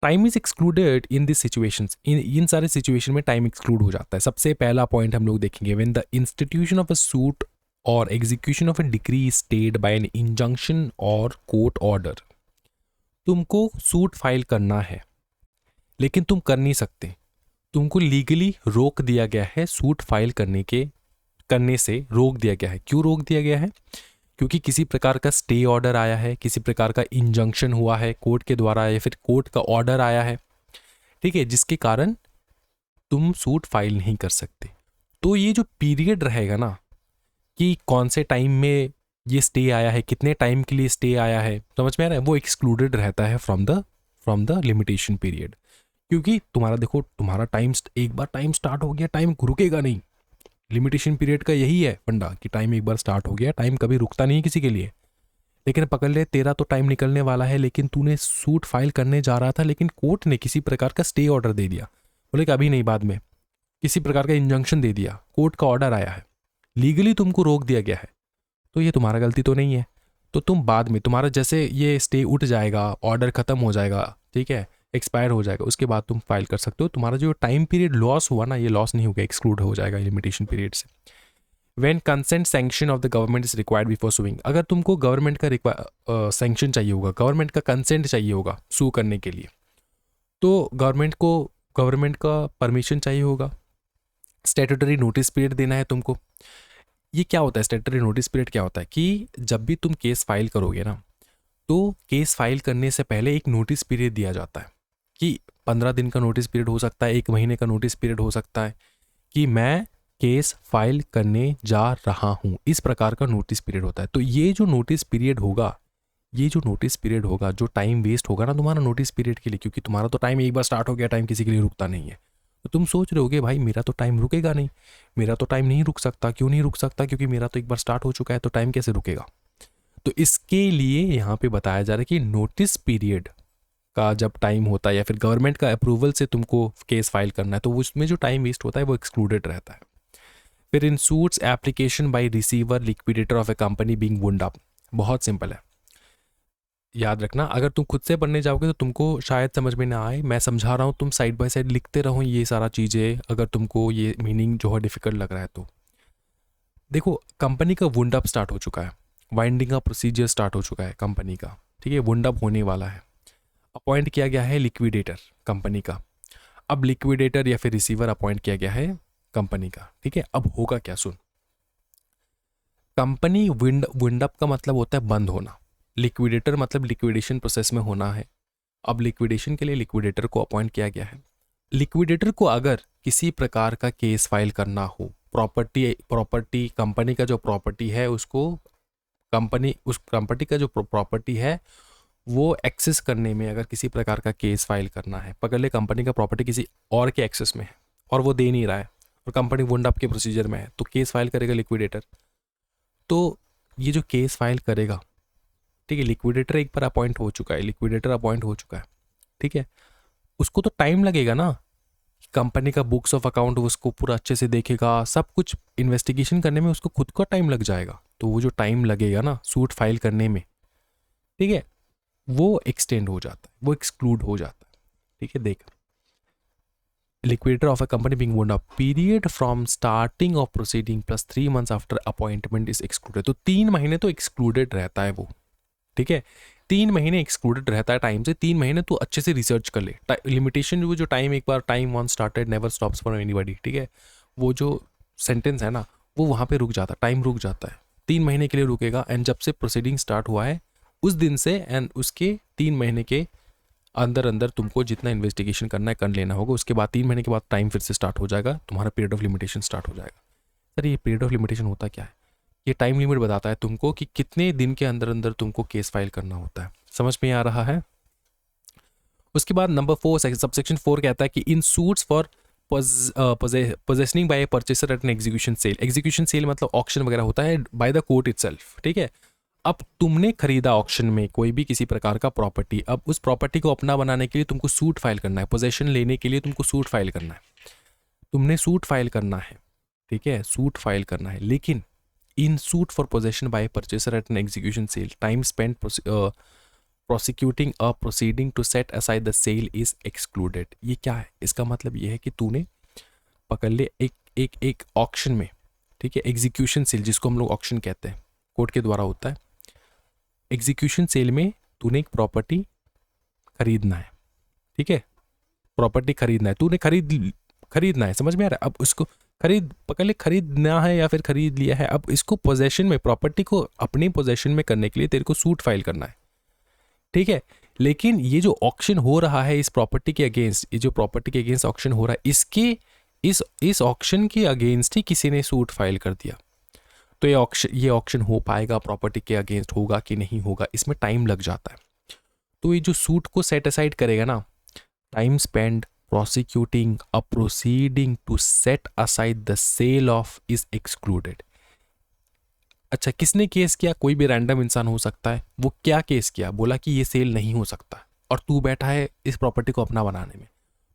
Time is excluded in this situations, इन सारे सिचुएशन में टाइम एक्सक्लूड हो जाता है। सबसे पहला पॉइंट हम लोग देखेंगे, when the institution of a suit or execution of a decree stayed by an injunction or court order. तुमको सूट फाइल करना है लेकिन तुम कर नहीं सकते, तुमको लीगली रोक दिया गया है, सूट फाइल करने से रोक दिया गया है। क्यों रोक दिया गया है? क्योंकि किसी प्रकार का स्टे ऑर्डर आया है, किसी प्रकार का इंजंक्शन हुआ है कोर्ट के द्वारा या फिर कोर्ट का ऑर्डर आया है, ठीक है, जिसके कारण तुम सूट फाइल नहीं कर सकते। तो ये जो पीरियड रहेगा ना कि कौन से टाइम में ये स्टे आया है, कितने टाइम के लिए स्टे आया है, समझ में आ रहा है, वो एक्सक्लूडेड रहता है फ्रॉम द लिमिटेशन पीरियड। क्योंकि तुम्हारा टाइम एक बार टाइम स्टार्ट हो गया, टाइम रुकेगा नहीं। लिमिटेशन पीरियड का यही है फंडा कि टाइम एक बार स्टार्ट हो गया, टाइम कभी रुकता नहीं किसी के लिए। लेकिन पकड़ ले, तेरा तो टाइम निकलने वाला है, लेकिन तूने सूट फाइल करने जा रहा था, लेकिन कोर्ट ने किसी प्रकार का स्टे ऑर्डर दे दिया, बोले कि अभी नहीं बाद में, किसी प्रकार का इंजंक्शन दे दिया, कोर्ट का ऑर्डर आया है, लीगली तुमको रोक दिया गया है, तो ये तुम्हारा गलती तो नहीं है। तो तुम बाद में, तुम्हारा जैसे ये स्टे उठ जाएगा, ऑर्डर खत्म हो जाएगा, ठीक है, एक्सपायर हो जाएगा, उसके बाद तुम फाइल कर सकते हो। तुम्हारा जो टाइम पीरियड लॉस हुआ ना, ये लॉस नहीं होगा, एक्सक्लूड हो जाएगा लिमिटेशन पीरियड से। When consent sanction of the government is required before sewing, अगर तुमको गवर्नमेंट का सैंक्शन चाहिए होगा, गवर्नमेंट का कंसेंट चाहिए होगा सू करने के लिए, तो गवर्नमेंट का परमिशन चाहिए होगा, स्टैट्यूटरी नोटिस पीरियड देना है तुमको। ये क्या होता है स्टैट्यूटरी नोटिस पीरियड? क्या होता है कि जब भी तुम केस फाइल करोगे ना, तो केस फाइल करने से पहले एक नोटिस पीरियड दिया जाता है कि 15 दिन का नोटिस पीरियड हो सकता है, 1 महीने का नोटिस पीरियड हो सकता है कि मैं केस फाइल करने जा रहा हूँ, इस प्रकार का नोटिस पीरियड होता है। तो ये जो नोटिस पीरियड होगा, जो टाइम वेस्ट होगा ना तुम्हारा नोटिस पीरियड के लिए, क्योंकि तुम्हारा तो टाइम एक बार स्टार्ट हो गया, टाइम किसी के लिए रुकता नहीं है। तो तुम सोच रहे होगे भाई मेरा तो टाइम रुकेगा नहीं, मेरा तो टाइम नहीं रुक सकता। क्यों नहीं रुक सकता? क्योंकि मेरा तो एक बार स्टार्ट हो चुका है, तो टाइम कैसे रुकेगा? तो इसके लिए यहाँ पे बताया जा रहा है कि नोटिस पीरियड का जब टाइम होता है या फिर गवर्नमेंट का अप्रूवल से तुमको केस फाइल करना है, तो उसमें जो टाइम वेस्ट होता है वो एक्सक्लूडेड रहता है। फिर in suits application by receiver liquidator of a company being wound up, बहुत सिंपल है, याद रखना। अगर तुम खुद से पढ़ने जाओगे तो तुमको शायद समझ में ना आए, मैं समझा रहा हूँ, तुम साइड बाय साइड लिखते रहो ये सारा चीज़ें, अगर तुमको ये मीनिंग जो है डिफिकल्ट लग रहा है तो। देखो कंपनी का वुंड अप स्टार्ट हो चुका है, वाइंडिंग का प्रोसीजर स्टार्ट हो चुका है कंपनी का, ठीक है, वुंड अप होने वाला है, अपॉइंट किया गया है लिक्विडेटर कंपनी का। अब लिक्विडेटर या फिर रिसीवर अपॉइंट किया गया है कंपनी का, ठीक है। अब होगा क्या, सुन, कंपनी विंड अप का मतलब होता है बंद होना, लिक्विडेटर मतलब लिक्विडेशन प्रोसेस में होना है। अब लिक्विडेशन के लिए लिक्विडेटर को अपॉइंट किया गया है। लिक्विडेटर को अगर किसी प्रकार का केस फाइल करना हो, प्रॉपर्टी कंपनी का जो प्रॉपर्टी है उसको, उस कंपनी का जो प्रॉपर्टी है वो एक्सेस करने में अगर किसी प्रकार का केस फाइल करना है, पकड़ ले कंपनी का प्रॉपर्टी किसी और के एक्सेस में है और वो दे नहीं रहा है और कंपनी वुंड अप के प्रोसीजर में है, तो केस फाइल करेगा लिक्विडेटर। तो ये जो केस फाइल करेगा, ठीक है, लिक्विडेटर एक बार अपॉइंट हो चुका है, ठीक है, उसको तो टाइम लगेगा ना, कंपनी का बुक्स ऑफ अकाउंट उसको पूरा अच्छे से देखेगा, सब कुछ इन्वेस्टिगेशन करने में उसको खुद का टाइम लग जाएगा। तो वो जो टाइम लगेगा ना सूट फाइल करने में, ठीक है, वो एक्सटेंड हो जाता है, वो एक्सक्लूड हो जाता है, ठीक है। देख, liquidator of a company being wound up, period from starting of proceeding plus 3 months after appointment is excluded. तो 3 महीने तो एक्सक्लूडेड रहता है वो, ठीक है, 3 महीने एक्सक्लूडेड रहता है टाइम से। 3 महीने तू अच्छे से रिसर्च कर ले, लिमिटेशन जो टाइम, एक बार time once started never stops for anybody, ठीक है, वो जो सेंटेंस है ना वो वहाँ पे रुक जाता है, टाइम रुक जाता है, 3 महीने के लिए रुकेगा। एंड जब से प्रोसीडिंग स्टार्ट हुआ है उस दिन से एंड उसके 3 महीने के अंदर अंदर तुमको जितना इन्वेस्टिगेशन करना है कर लेना होगा। उसके बाद 3 महीने के बाद टाइम फिर से स्टार्ट हो जाएगा, तुम्हारा पीरियड ऑफ लिमिटेशन स्टार्ट हो जाएगा। सर ये पीरियड ऑफ लिमिटेशन होता क्या है? ये टाइम लिमिट बताता है तुमको कि कितने दिन के अंदर अंदर तुमको केस फाइल करना होता है। समझ में आ रहा है? उसके बाद नंबर 4 सबसेक्शन 4 कहता है कि in suits for possessioning by purchaser at an execution sale. Execution sale मतलब ऑक्शन वगैरह होता है बाय द कोर्ट इटसेल्फ, ठीक है। अब तुमने खरीदा ऑक्शन में कोई भी किसी प्रकार का प्रॉपर्टी, अब उस प्रॉपर्टी को अपना बनाने के लिए तुमको सूट फाइल करना है, पोजेशन लेने के लिए तुमको सूट फाइल करना है, तुमने सूट फाइल करना है, ठीक है, सूट फाइल करना है। लेकिन in suit for possession by purchaser at an execution sale time spend prosecuting a proceeding to set aside the sale is excluded. ये क्या है? इसका मतलब ये है कि तूने पकड़ ले एक ऑक्शन में, ठीक है, एग्जीक्यूशन सेल जिसको हम लोग ऑक्शन कहते हैं, कोर्ट के द्वारा होता है। एग्जीक्यूशन सेल में तूने एक प्रॉपर्टी खरीदना है, ठीक है, प्रॉपर्टी खरीदना है, तूने खरीदना है, समझ में आ रहा है? अब उसको पकड़ ले, खरीदना है या फिर खरीद लिया है, अब इसको पोजेशन में, प्रॉपर्टी को अपने पोजेशन में करने के लिए तेरे को सूट फाइल करना है, ठीक है। लेकिन ये जो ऑक्शन हो रहा है इस प्रॉपर्टी के अगेंस्ट, ये जो प्रॉपर्टी के अगेंस्ट ऑक्शन हो रहा है, इसके इस ऑक्शन के अगेंस्ट ही किसी ने सूट फाइल कर दिया, तो ये ऑक्शन हो पाएगा, प्रॉपर्टी के अगेंस्ट होगा कि नहीं होगा, इसमें टाइम लग जाता है। तो ये जो सूट को सेट असाइड करेगा ना, time spend prosecuting a proceeding to set aside the sale of is excluded. अच्छा, किसने केस किया? कोई भी रैंडम इंसान हो सकता है। वो क्या केस किया? बोला कि ये सेल नहीं हो सकता, और तू बैठा है इस प्रॉपर्टी को अपना बनाने में,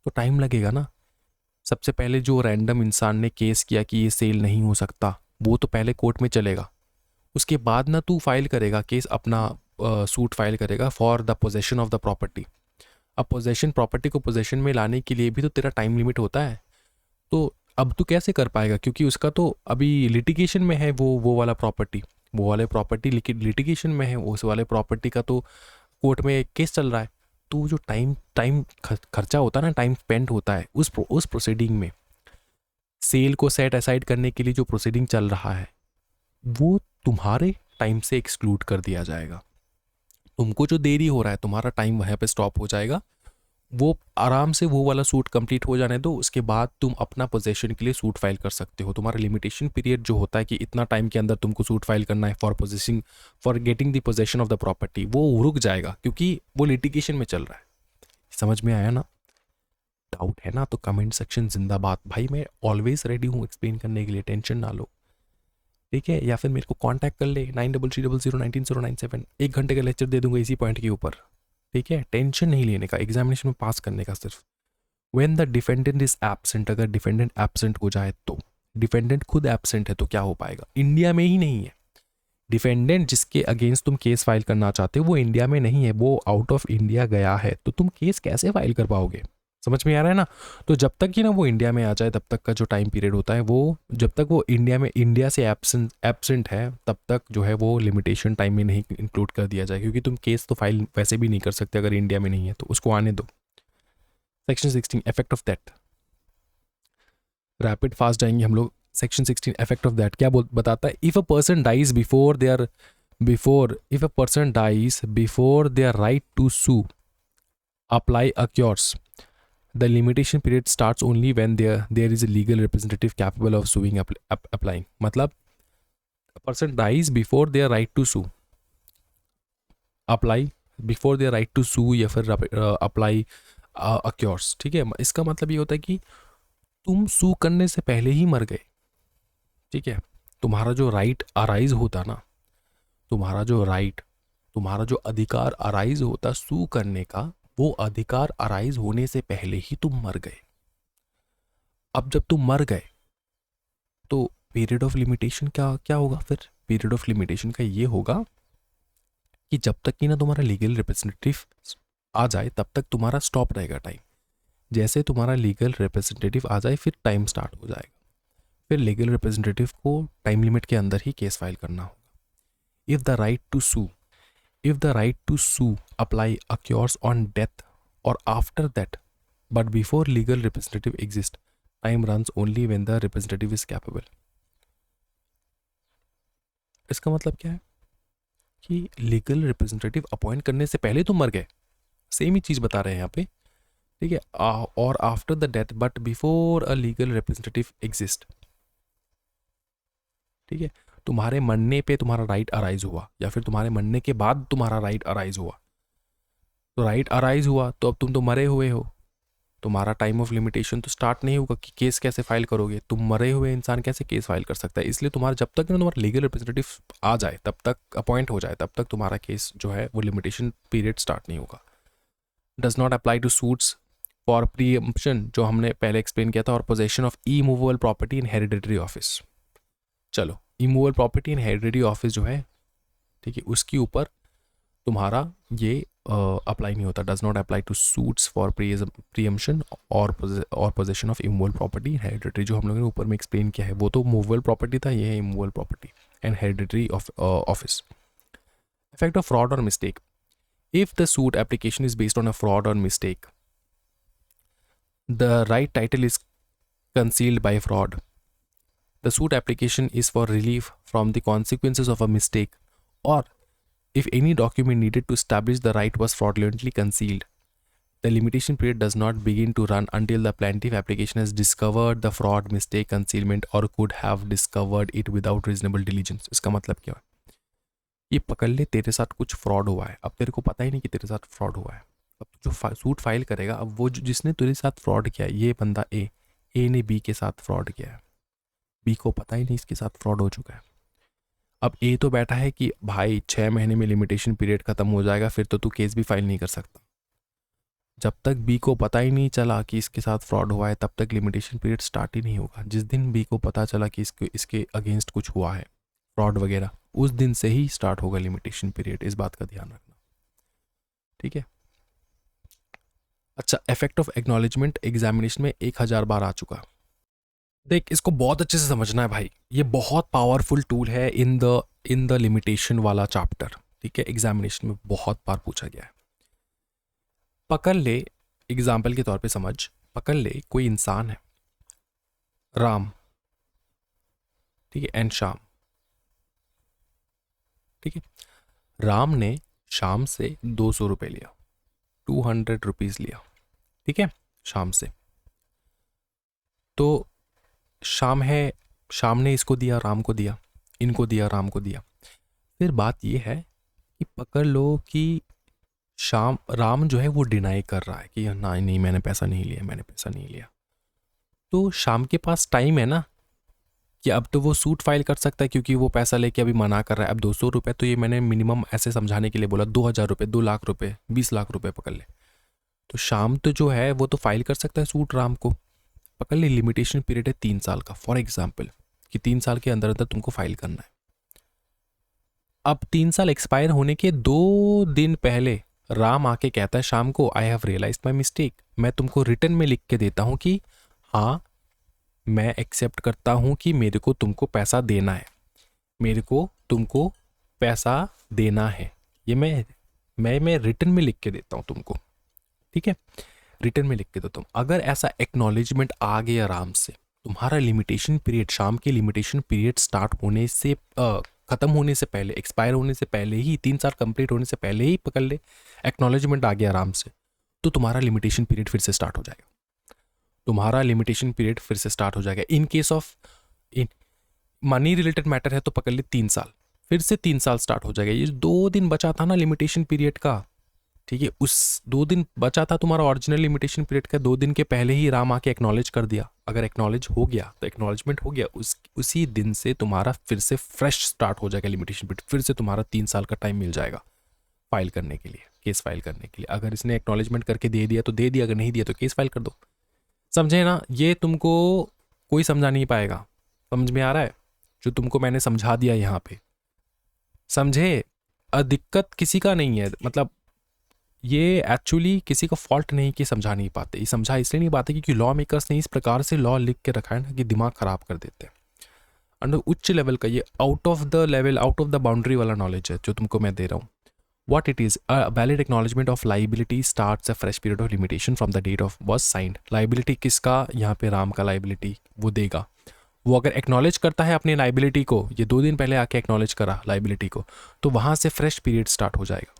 तो टाइम लगेगा ना। सबसे पहले जो रैंडम इंसान ने केस किया कि ये सेल नहीं हो सकता, वो तो पहले कोर्ट में चलेगा, उसके बाद ना तू फाइल करेगा केस, अपना सूट फाइल करेगा for the possession of the property. अब प्रॉपर्टी को पोजेशन में लाने के लिए भी तो तेरा टाइम लिमिट होता है। तो अब तू कैसे कर पाएगा? क्योंकि उसका तो अभी लिटिगेशन में है वो वाला प्रॉपर्टी लिटिगेशन में है, उस वाले प्रॉपर्टी का तो कोर्ट में केस चल रहा है। तो जो टाइम खर्चा होता है ना, टाइम स्पेंड होता है उस प्रोसीडिंग में, सेल को सेट असाइड करने के लिए जो प्रोसीडिंग चल रहा है, वो तुम्हारे टाइम से एक्सक्लूड कर दिया जाएगा। तुमको जो देरी हो रहा है, तुम्हारा टाइम वहाँ पे स्टॉप हो जाएगा। वो आराम से वो वाला सूट कंप्लीट हो जाने दो, उसके बाद तुम अपना पोजेशन के लिए सूट फाइल कर सकते हो। तुम्हारा लिमिटेशन पीरियड जो होता है कि इतना टाइम के अंदर तुमको सूट फाइल करना है for getting the possession of the property, वो रुक जाएगा क्योंकि वो लिटिगेशन में चल रहा है। समझ में आया ना? डाउट है ना तो कमेंट सेक्शन जिंदाबाद। भाई मैं ऑलवेज रेडी हूँ एक्सप्लेन करने के लिए, टेंशन ना लो, ठीक है। या फिर मेरे को कांटेक्ट कर ले 9300199097, 1 घंटे का लेक्चर दे दूंगा इसी पॉइंट के ऊपर, ठीक है। टेंशन नहीं लेने का, एग्जामिनेशन में पास करने का सिर्फ। When the defendant is absent, अगर डिफेंडेंट एब्सेंट हो जाए तो, डिफेंडेंट खुद एब्सेंट है तो क्या हो पाएगा? इंडिया में ही नहीं है डिफेंडेंट, जिसके अगेंस्ट तुम केस फाइल करना चाहते हो वो इंडिया में नहीं है, वो आउट ऑफ इंडिया गया है, तो तुम केस कैसे फाइल कर पाओगे? समझ में आ रहा है ना? तो जब तक कि ना वो इंडिया में आ जाए, तब तक का जो टाइम पीरियड होता है, वो जब तक वो इंडिया से एब्सेंट है, तब तक जो है वो लिमिटेशन टाइम में नहीं इंक्लूड कर दिया जाए, क्योंकि तुम केस तो फाइल वैसे भी नहीं कर सकते अगर इंडिया में नहीं है, तो उसको आने दो। Section 16 effect of that, rapid fast जाएंगे हम लोग। सेक्शन 16 इफेक्ट ऑफ दैट क्या बताता है? If a person dies before their right to sue apply occurs, the limitation period starts only when there is a legal representative capable of suing applying। मतलब person dies before their right to sue, apply before their right to sue या फिर apply occurs, ठीक है। इसका मतलब ये होता है कि तुम सू करने से पहले ही मर गए, ठीक है। तुम्हारा जो राइट अराइज होता ना, तुम्हारा जो अधिकार अराइज होता सू करने का, वो अधिकार अराइज होने से पहले ही तुम मर गए। अब जब तुम मर गए तो पीरियड ऑफ लिमिटेशन क्या होगा? फिर पीरियड ऑफ लिमिटेशन का ये होगा कि जब तक कि ना तुम्हारा लीगल रिप्रेजेंटेटिव आ जाए तब तक तुम्हारा स्टॉप रहेगा टाइम। जैसे तुम्हारा लीगल रिप्रेजेंटेटिव आ जाए फिर टाइम स्टार्ट हो जाएगा। फिर लीगल रिप्रेजेंटेटिव को टाइम लिमिट के अंदर ही केस फाइल करना होगा। If the right to sue apply occurs on death or after that, but before legal representative exists, time runs only when the representative is capable। इसका मतलब क्या है? कि लीगल रिप्रेजेंटेटिव अपॉइंट करने से पहले तुम मर गए, सेम ही चीज़ बता रहे हैं यहाँ पे, ठीक है। और after the death but before a legal representative exist, ठीक है। तुम्हारे मरने पे तुम्हारा राइट अराइज हुआ या फिर तुम्हारे मरने के बाद तुम्हारा राइट अराइज हुआ, तो राइट अराइज हुआ तो अब तुम तो मरे हुए हो, तुम्हारा टाइम ऑफ लिमिटेशन तो स्टार्ट नहीं होगा कि केस कैसे फाइल करोगे, तुम मरे हुए इंसान कैसे केस फाइल कर सकता है। इसलिए तुम्हारा जब तक ना तुम्हारा लीगल रिप्रेजेंटेटिव आ जाए, तब तक अपॉइंट हो जाए, तब तक तुम्हारा केस जो है वो लिमिटेशन पीरियड स्टार्ट नहीं होगा। Does not apply to suits for preemption, जो हमने पहले एक्सप्लेन किया था, or possession of immovable property in hereditary office. चलो, immovable property in hereditary office जो है, ठीक है, उसके ऊपर तुम्हारा ये अप्लाई नहीं होता। Does not apply to suits for preemption or possession of immovable property hereditary, जो हम लोगों ने ऊपर में एक्सप्लेन किया है, वो तो मूवेबल प्रॉपर्टी था, ये है immovable property and hereditary office. Effect of fraud or mistake, if the suit application is based on a fraud or mistake, the right title is concealed by fraud. The suit application is for relief from the consequences of a mistake, or if any document needed to establish the right was fraudulently concealed. The limitation period does not begin to run until the plaintiff application has discovered the fraud, mistake, concealment, or could have discovered it without reasonable diligence. इसका मतलब क्या है? ये पकड़ ले तेरे साथ कुछ फ्रॉड हुआ है, अब तेरे को पता ही नहीं कि तेरे साथ फ्रॉड हुआ है। अब जो सूट फाइल करेगा, अब वो जिसने तेरे साथ फ्रॉड किया है, ये बंदा ए ने बी के साथ फ्रॉड किया है, बी को पता ही नहीं इसके साथ फ्रॉड हो चुका है। अब ए तो बैठा है कि भाई 6 महीने में लिमिटेशन पीरियड खत्म हो जाएगा, फिर तो तू केस भी फाइल नहीं कर सकता। जब तक बी को पता ही नहीं चला कि इसके साथ फ्रॉड हुआ है, तब तक लिमिटेशन पीरियड स्टार्ट ही नहीं होगा। जिस दिन बी को पता चला कि इसके अगेंस्ट कुछ हुआ है, फ्रॉड वगैरह, उस दिन से ही स्टार्ट होगा लिमिटेशन पीरियड। इस बात का ध्यान रखना, ठीक है। अच्छा, इफेक्ट ऑफ एक्नॉलेजमेंट एग्जामिनेशन में 1000 बार आ चुका। देख, इसको बहुत अच्छे से समझना है भाई, ये बहुत पावरफुल टूल है इन द लिमिटेशन वाला चैप्टर, ठीक है। एग्जामिनेशन में बहुत बार पूछा गया है। पकड़ ले, एग्जाम्पल के तौर पे समझ, पकड़ ले कोई इंसान है, राम, ठीक है, एंड श्याम, ठीक है। राम ने शाम से 200 रुपये लिया, 200 रुपीज़ लिया, ठीक है, शाम से। तो शाम है, शाम ने इसको दिया, राम को दिया, इनको दिया, राम को दिया। फिर बात ये है कि पकड़ लो कि राम जो है वो डिनाई कर रहा है कि ना, नहीं मैंने पैसा नहीं लिया, मैंने पैसा नहीं लिया। तो शाम के पास टाइम है ना कि अब तो वो सूट फाइल कर सकता है, क्योंकि वो पैसा लेके अभी मना कर रहा है। अब 200 रुपये तो ये मैंने मिनिमम ऐसे समझाने के लिए बोला, 2000 रुपये, 2 लाख रुपये, 20 लाख रुपये पकड़ ले। तो शाम तो जो है वो तो फाइल कर सकता है सूट राम को। पकड़ ले, लिमिटेशन पीरियड है 3 साल का, फॉर एग्जाम्पल, कि 3 साल के अंदर अंदर तुमको फाइल करना है। अब 3 साल एक्सपायर होने के 2 दिन पहले राम आके कहता है शाम को, I have realise my mistake, मैं तुमको रिटर्न में लिख के देता हूँ कि हाँ मैं एक्सेप्ट करता हूँ कि मेरे को तुमको पैसा देना है, मेरे को तुमको पैसा देना है, ये मैं रिटर्न में लिख के देता हूँ तुमको, ठीक है, रिटर्न में लिख के देता हूँ। अगर ऐसा एक्नॉलेजमेंट आ गया राम से, तुम्हारा लिमिटेशन पीरियड, शाम के लिमिटेशन पीरियड स्टार्ट होने से ख़त्म होने से पहले, एक्सपायर होने से पहले ही, 3 साल कंप्लीट होने से पहले ही पकड़ ले एक्नॉलेजमेंट आ गया राम से, तो तुम्हारा लिमिटेशन पीरियड फिर से स्टार्ट हो जाएगा, तुम्हारा लिमिटेशन पीरियड फिर से स्टार्ट हो जाएगा। In case of money related matter है तो पकड़ ले 3 साल, फिर से 3 साल स्टार्ट हो जाएगा। ये 2 दिन बचा था ना लिमिटेशन पीरियड का, ठीक है, उस 2 दिन बचा था तुम्हारा ओरिजिनल लिमिटेशन पीरियड का, 2 दिन के पहले ही राम आके एक्नॉलेज कर दिया। अगर एक्नॉलेज हो गया तो एक्नॉलेजमेंट हो गया, उसी दिन से तुम्हारा फिर से फ्रेश स्टार्ट हो जाएगा लिमिटेशन पीरियड, फिर से तुम्हारा 3 साल का टाइम मिल जाएगा फाइल करने के लिए, केस फाइल करने के लिए। अगर इसने एक्नॉलेजमेंट करके दे दिया तो दे दिया, अगर नहीं दिया तो केस फाइल कर दो। समझे ना? ये तुमको कोई समझा नहीं पाएगा, समझ में आ रहा है जो तुमको मैंने समझा दिया यहाँ पे, समझे? दिक्कत किसी का नहीं है, मतलब ये एक्चुअली किसी का फॉल्ट नहीं कि समझा नहीं पाते, ये समझा इसलिए नहीं पाते क्योंकि लॉ मेकर्स ने इस प्रकार से लॉ लिख के रखा है ना कि दिमाग खराब कर देते हैं। अंडर उच्च लेवल का ये out of the level, out of the boundary वाला नॉलेज है जो तुमको मैं दे रहा हूँ। What it is, a valid acknowledgement of liability starts a fresh period of limitation from the date of was signed. Liability किसका? यहाँ पे राम का liability वो देगा, वो अगर एक्नॉलेज करता है अपनी लाइबिलिटी को, ये 2 दिन पहले आके एक्नॉलेज करा लाइबिलिटी को, तो वहाँ से फ्रेश पीरियड स्टार्ट हो जाएगा.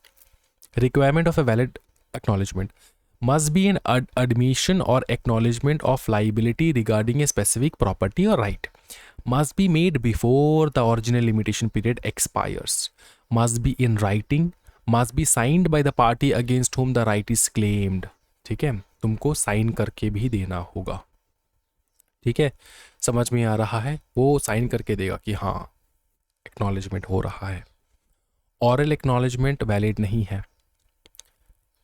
Requirement of a valid acknowledgement must be an admission or acknowledgement of liability regarding a specific property or right. Must be made before the original limitation period expires. Must be in writing. Must be signed by the party against whom the right is claimed. ठीक है, तुमको साइन करके भी देना होगा. ठीक है, समझ में आ रहा है? वो साइन करके देगा कि हाँ एक्नॉलेजमेंट हो रहा है. ऑरल एक्नॉलेजमेंट वैलिड नहीं है,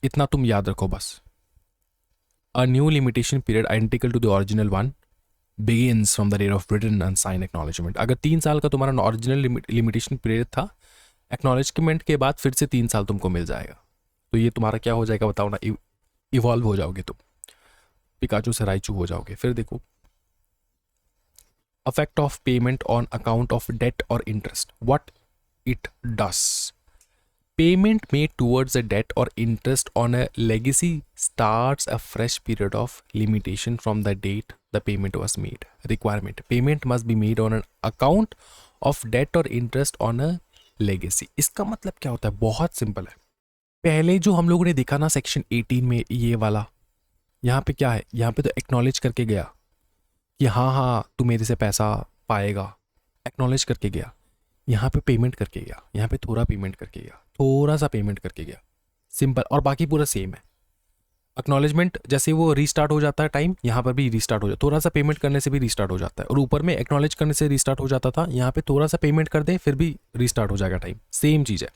इतना तुम याद रखो बस. A new limitation period identical to the original one begins from the date of written and signed acknowledgement. अगर 3 साल का तुम्हारा ओरिजिनल लिमिटेशन पीरियड था, एक्नॉलेजमेंट के बाद फिर से 3 साल तुमको मिल जाएगा. तो ये तुम्हारा क्या हो जाएगा बताओ ना, इवॉल्व हो जाओगे तुम, पिकाचू से राइचू हो जाओगे. फिर देखो, effect of payment on account of debt or interest. What it does. Payment made towards a debt or interest on a legacy starts a fresh period of limitation from the date the payment was made. Requirement. Payment must be made on an account of debt or interest on a legacy. इसका मतलब क्या होता है? बहुत सिंपल है. पहले जो हम लोगों ने देखा ना सेक्शन 18 में, ये वाला, यहाँ पे क्या है? यहाँ पे तो एक्नॉलेज करके गया कि हाँ हाँ तू मेरे से पैसा पाएगा, एक्नॉलेज करके गया. यहाँ पे पेमेंट करके गया, यहाँ पे थोड़ा पेमेंट करके गया, थोड़ा सा पेमेंट करके गया, सिंपल. और बाकी पूरा सेम है. एक्नॉलेजमेंट जैसे वो रीस्टार्ट हो जाता है टाइम, यहाँ पर भी रीस्टार्ट हो जाता है. थोड़ा सा पेमेंट करने से भी रीस्टार्ट हो जाता है. और ऊपर में एक्नॉलेज करने से रीस्टार्ट हो जाता था, यहाँ पे थोड़ा सा पेमेंट कर दे फिर भी रीस्टार्ट हो जाएगा टाइम. सेम चीज़ है.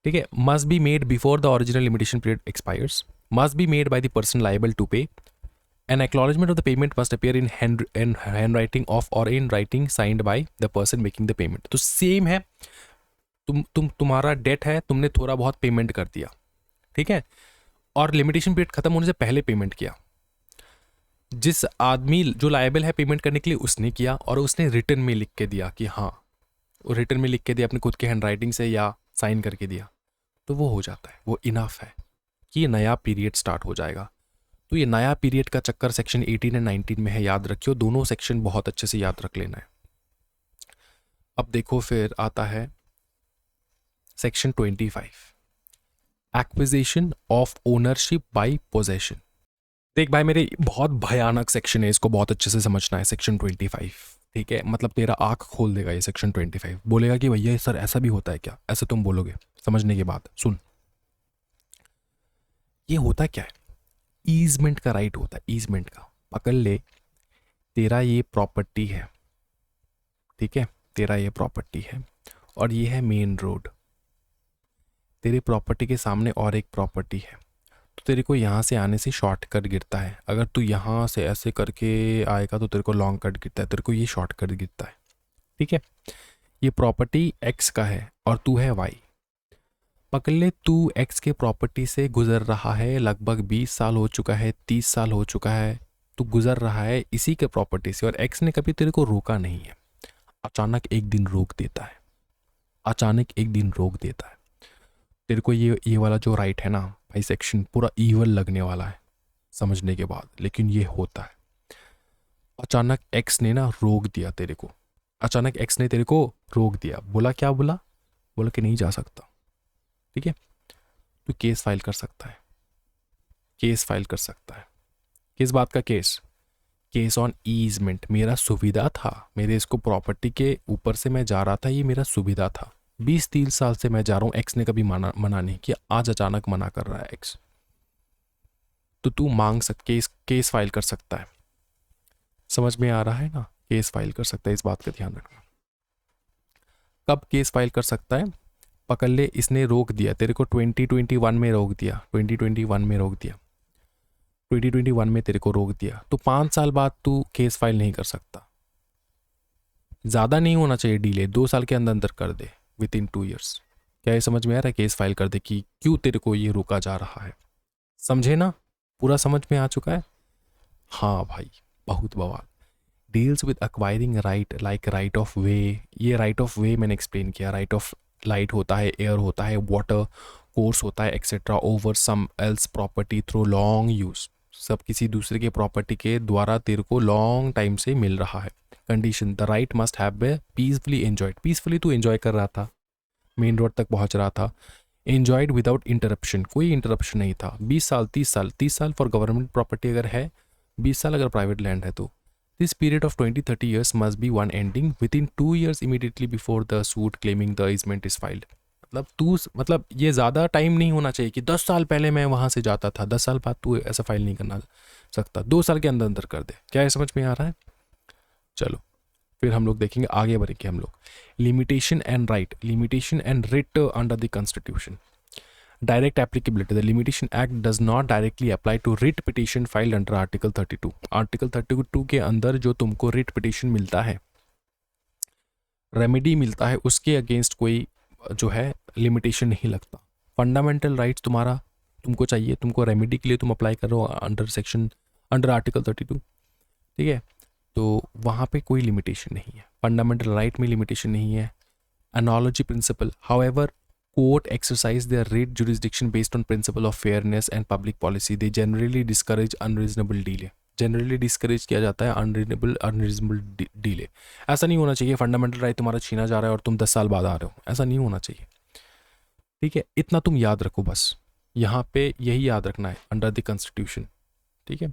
ठीक है. Must be made before the original limitation period expires. Must be made by the person liable to pay. An acknowledgement of the payment must appear in handwriting of or in writing signed by the person making the payment. तो सेम है. तुम्हारा डेट है, तुमने थोड़ा बहुत पेमेंट कर दिया, ठीक है, और लिमिटेशन पीरियड खत्म होने से पहले पेमेंट किया. जिस आदमी जो लायबल है पेमेंट करने के लिए, उसने किया और उसने रिटर्न में लिख के दिया कि हाँ, रिटर्न में लिख के दिया अपने खुद के हैंड राइटिंग से या साइन करके दिया, तो वो हो जाता है. वो इनफ है कि ये नया पीरियड स्टार्ट हो जाएगा. तो ये नया पीरियड का चक्कर सेक्शन 18 एंड 19 में है, याद रखियो. दोनों सेक्शन बहुत अच्छे से याद रख लेना है. अब देखो फिर आता है section 25, acquisition of ownership by possession. देख भाई मेरे, बहुत भयानक सेक्शन है, इसको बहुत अच्छे से समझना है. सेक्शन 25, ठीक है, मतलब तेरा आँख खोल देगा ये सेक्शन 25. बोलेगा कि भैया सर ऐसा भी होता है क्या? ऐसे तुम बोलोगे समझने के बाद. सुन, ये होता क्या है? ईजमेंट का राइट होता है. ईजमेंट का, पकड़ ले, तेरा ये प्रॉपर्टी है, ठीक है, तेरा ये प्रॉपर्टी है और ये है मेन रोड. तेरे प्रॉपर्टी के सामने और एक प्रॉपर्टी है, तो तेरे को यहाँ से आने से शॉर्टकट गिरता है. अगर तू यहाँ से ऐसे करके आएगा तो तेरे को लॉन्ग कट गिरता है, तेरे को ये शॉर्टकट गिरता है. ठीक है, ये प्रॉपर्टी एक्स का है और तू है वाई. पकड़ ले, तू एक्स के प्रॉपर्टी से गुजर रहा है, लगभग 20 साल हो चुका है, 30 साल हो चुका है, तू गुजर रहा है इसी के प्रॉपर्टी से, और एक्स ने कभी तेरे को रोका नहीं है. अचानक एक दिन रोक देता है, अचानक एक दिन रोक देता है. तेरे को ये वाला जो राइट है ना भाई, सेक्शन पूरा ईवल लगने वाला है समझने के बाद, लेकिन ये होता है. अचानक एक्स ने ना रोक दिया तेरे को, अचानक एक्स ने तेरे को रोक दिया. बोला क्या? बोला कि नहीं जा सकता. ठीक है, तो केस फाइल कर सकता है, केस फाइल कर सकता है. किस बात का केस? Case on easement. मेरा सुविधा था, मेरे इसको प्रॉपर्टी के ऊपर से मैं जा रहा था, ये मेरा सुविधा था. 20-30 साल से मैं जा रहा हूँ, एक्स ने कभी मना नहीं किया, आज अचानक मना कर रहा है एक्स, तो तू केस फाइल कर सकता है. समझ में आ रहा है ना? केस फाइल कर सकता है, इस बात का ध्यान रखना. कब केस फाइल कर सकता है? पकड़ ले, इसने रोक दिया तेरे को 2021 में रोक दिया, 2021 में रोक दिया, 2021 में तेरे को रोक दिया, तो 5 साल बाद तू केस फाइल नहीं कर सकता. ज़्यादा नहीं होना चाहिए डिले, 2 साल के अंदर अंदर कर दे, विद इन 2 ईयर्स. क्या ये समझ में आ रहा है? केस फाइल कर दे कि क्यों तेरे को ये रोका जा रहा है. समझे ना? पूरा समझ में आ चुका है? हाँ भाई, बहुत बवाल. Deals with acquiring right like right of वे. ये राइट ऑफ वे मैंने एक्सप्लेन किया. राइट ऑफ लाइट होता है, एयर होता है, वाटर कोर्स होता है, etcetera, over some else property through long use. सब किसी दूसरे के प्रॉपर्टी के द्वारा तेरे को लॉन्ग टाइम से मिल रहा है. Condition the right must have be peacefully enjoyed, peacefully तू एंजॉय कर रहा था, मेन रोड तक पहुंच रहा था, एंजॉयड विदाउट इंटरप्शन, कोई इंटरप्शन नहीं था। 20 साल 30 साल फॉर गवर्नमेंट प्रॉपर्टी अगर है, 20 साल अगर प्राइवेट लैंड है तो this period of 20-30 years must be one ending with in 2 years immediately before the suit claiming the easement is filed. मतलब ये ज़्यादा टाइम नहीं होना चाहिए कि 10 साल पहले मैं वहाँ से जाता था, 10 साल बाद तू ऐसा फाइल नहीं करना सकता, 2 साल के अंदर अंदर कर दे। क्या ये समझ में आ रहा है? चलो फिर हम लोग देखेंगे, आगे बढ़ेंगे हम लोग। Limitation and right, limitation and writ under the constitution. Direct applicability, the limitation act does not directly apply to writ petition filed under article 32। Article 32 के अंदर जो तुमको रिट पिटिशन मिलता है, रेमेडी मिलता है, उसके अगेंस्ट कोई जो है लिमिटेशन नहीं लगता। फंडामेंटल राइट्स तुम्हारा तुमको चाहिए, तुमको रेमेडी के लिए तुम अप्लाई करो अंडर आर्टिकल 32, ठीक है, तो वहाँ पे कोई लिमिटेशन नहीं है। फंडामेंटल राइट में लिमिटेशन नहीं है। Analogy principle, however court exercise their writ jurisdiction based on principle of fairness and public policy, they generally discourage unreasonable delay. Generally discourage किया जाता है अनरीजनेबल डीले। ऐसा नहीं होना चाहिए फंडामेंटल राइट तुम्हारा छीना जा रहा है और तुम 10 साल बाद आ रहे हो, ऐसा नहीं होना चाहिए, ठीक है। इतना तुम याद रखो बस, यहाँ पे यही याद रखना है, अंडर द कॉन्स्टिट्यूशन, ठीक है।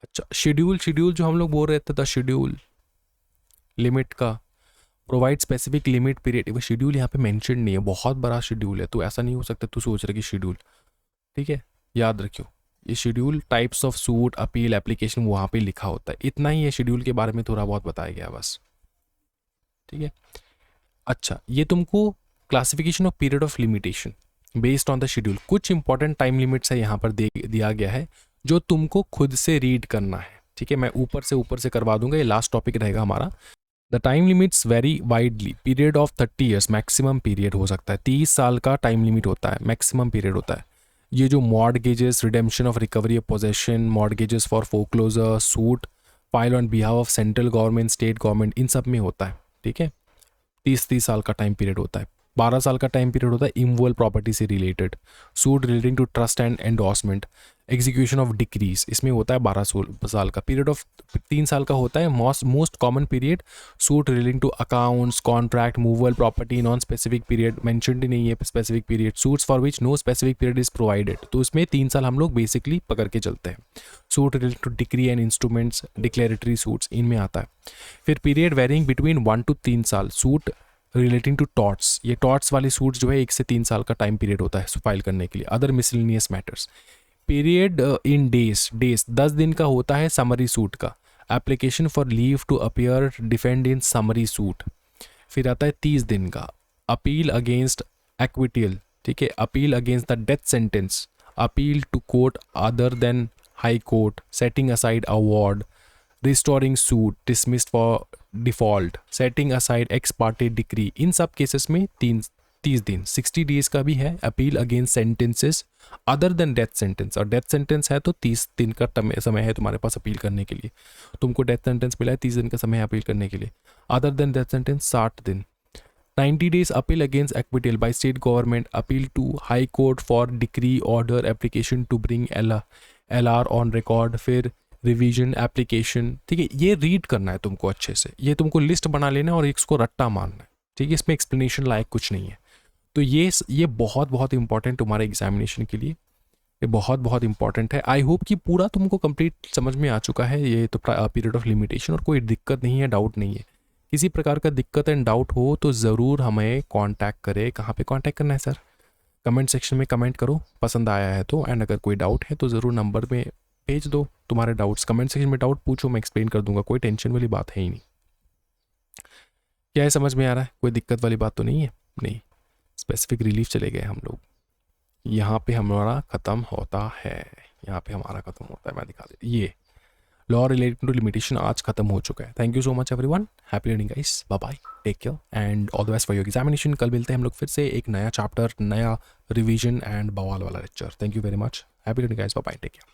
अच्छा, शेड्यूल जो हम लोग बोल रहे थे, द शेड्यूल लिमिट का प्रोवाइड स्पेसिफिक लिमिट पीरियड, वो शेड्यूल यहाँ पे मेंशन नहीं है, बहुत बड़ा शेड्यूल है, तो ऐसा नहीं हो सकता तू सोच रहे कि शेड्यूल, ठीक है, याद रखियो ये schedule types of suit appeal application वहाँ पे लिखा होता है, इतना ही है शेड्यूल के बारे में थोड़ा बहुत बताया गया बस, ठीक है। अच्छा, ये तुमको classification of period of limitation based on the schedule, कुछ इंपॉर्टेंट टाइम लिमिट्स है यहाँ पर दिया गया है जो तुमको खुद से रीड करना है, ठीक है। मैं ऊपर से करवा दूंगा, ये लास्ट टॉपिक रहेगा हमारा। The time limits very widely, period of 30 years maximum period हो सकता है, 30 साल का टाइम लिमिट होता है, मैक्सिमम पीरियड होता है। ये जो mortgages, redemption of recovery of possession, mortgages for foreclosure, suit file on behalf of central government, state government, इन सब में होता है, ठीक है। 30 साल का टाइम पीरियड होता है। 12 साल का टाइम पीरियड होता है इमूवेबल प्रॉपर्टी से related, suit relating to trust and endorsement, execution of decrees, इसमें होता है 12 साल का। पीरियड ऑफ 3 साल का होता है most common period, suit relating to accounts, contract, movable property, non specific period mentioned ही नहीं है specific period, suits for which no specific period is provided, तो इसमें 3 साल हम लोग बेसिकली पकड़ के चलते हैं। Suit related to decree and instruments, declaratory suits, इनमें आता है। फिर पीरियड वेरिंग बिटवीन 1 to 3 साल, सूट रिलेटिंग टू टॉर्ट्स, ये टॉर्ट्स वाली सूट जो है 1 से 3 साल का टाइम पीरियड होता है फाइल करने के लिए। Other miscellaneous matters, period in days 10 दिन का होता है समरी सूट का, application for leave to appear defend in summary suit. फिर आता है 30 दिन का, अपील अगेंस्ट एक्विटियल, ठीक है, appeal against the death sentence, appeal to court other than high court, setting aside award, restoring suit, dismissed for default, setting aside ex parte decree, इन सब केसेस में 30 दिन, 60 डेज का भी है। Appeal against sentences other than death sentence, और डेथ सेंटेंस है तो 30 दिन का समय है तुम्हारे पास अपील करने के लिए। तुमको डेथ सेंटेंस मिला है, 30 दिन का समय है अपील करने के लिए। अदर देन डेथ सेंटेंस 60 दिन। 90 days appeal against acquittal by state government, appeal to high court for decree order, application to bring LR on record, फिर रिवीजन एप्लीकेशन, ठीक है। ये रीड करना है तुमको अच्छे से, ये तुमको लिस्ट बना लेना है और इसको रट्टा मारना है, ठीक है। इसमें एक्सप्लेनेशन लायक कुछ नहीं है, तो ये बहुत इंपॉर्टेंट तुम्हारे एग्जामिनेशन के लिए, ये बहुत इंपॉर्टेंट है। आई होप कि पूरा तुमको कंप्लीट समझ में आ चुका है ये तो पीरियड ऑफ लिमिटेशन, और कोई दिक्कत नहीं है, डाउट नहीं है। किसी प्रकार का दिक्कत एंड डाउट हो तो ज़रूर हमें कांटेक्ट करें। कहाँ पे कांटेक्ट करना है सर? कमेंट सेक्शन में कमेंट करो पसंद आया है तो, एंड अगर कोई डाउट है तो ज़रूर नंबर में भेज दो तुम्हारे डाउट्स, कमेंट सेक्शन में डाउट पूछो, मैं एक्सप्लेन कर दूंगा, कोई टेंशन वाली बात है ही नहीं। क्या है, समझ में आ रहा है? कोई दिक्कत वाली बात तो नहीं है? नहीं, स्पेसिफिक रिलीफ चले गए हम लोग, यहाँ पे हमारा ख़त्म होता है, यहाँ पे हमारा ख़त्म होता है। मैं दिखा दे, ये लॉ रिलेटेड टू लिमिटेशन आज खत्म हो चुका है। Thank you so much everyone, happy learning guys, bye bye, take care and all the best for your examination. कल मिलते हैं हम लोग फिर से एक नया चैप्टर, नया रिवीजन एंड बवाल वाला लेक्चर। Thank you very much, happy learning guys, bye bye, take care.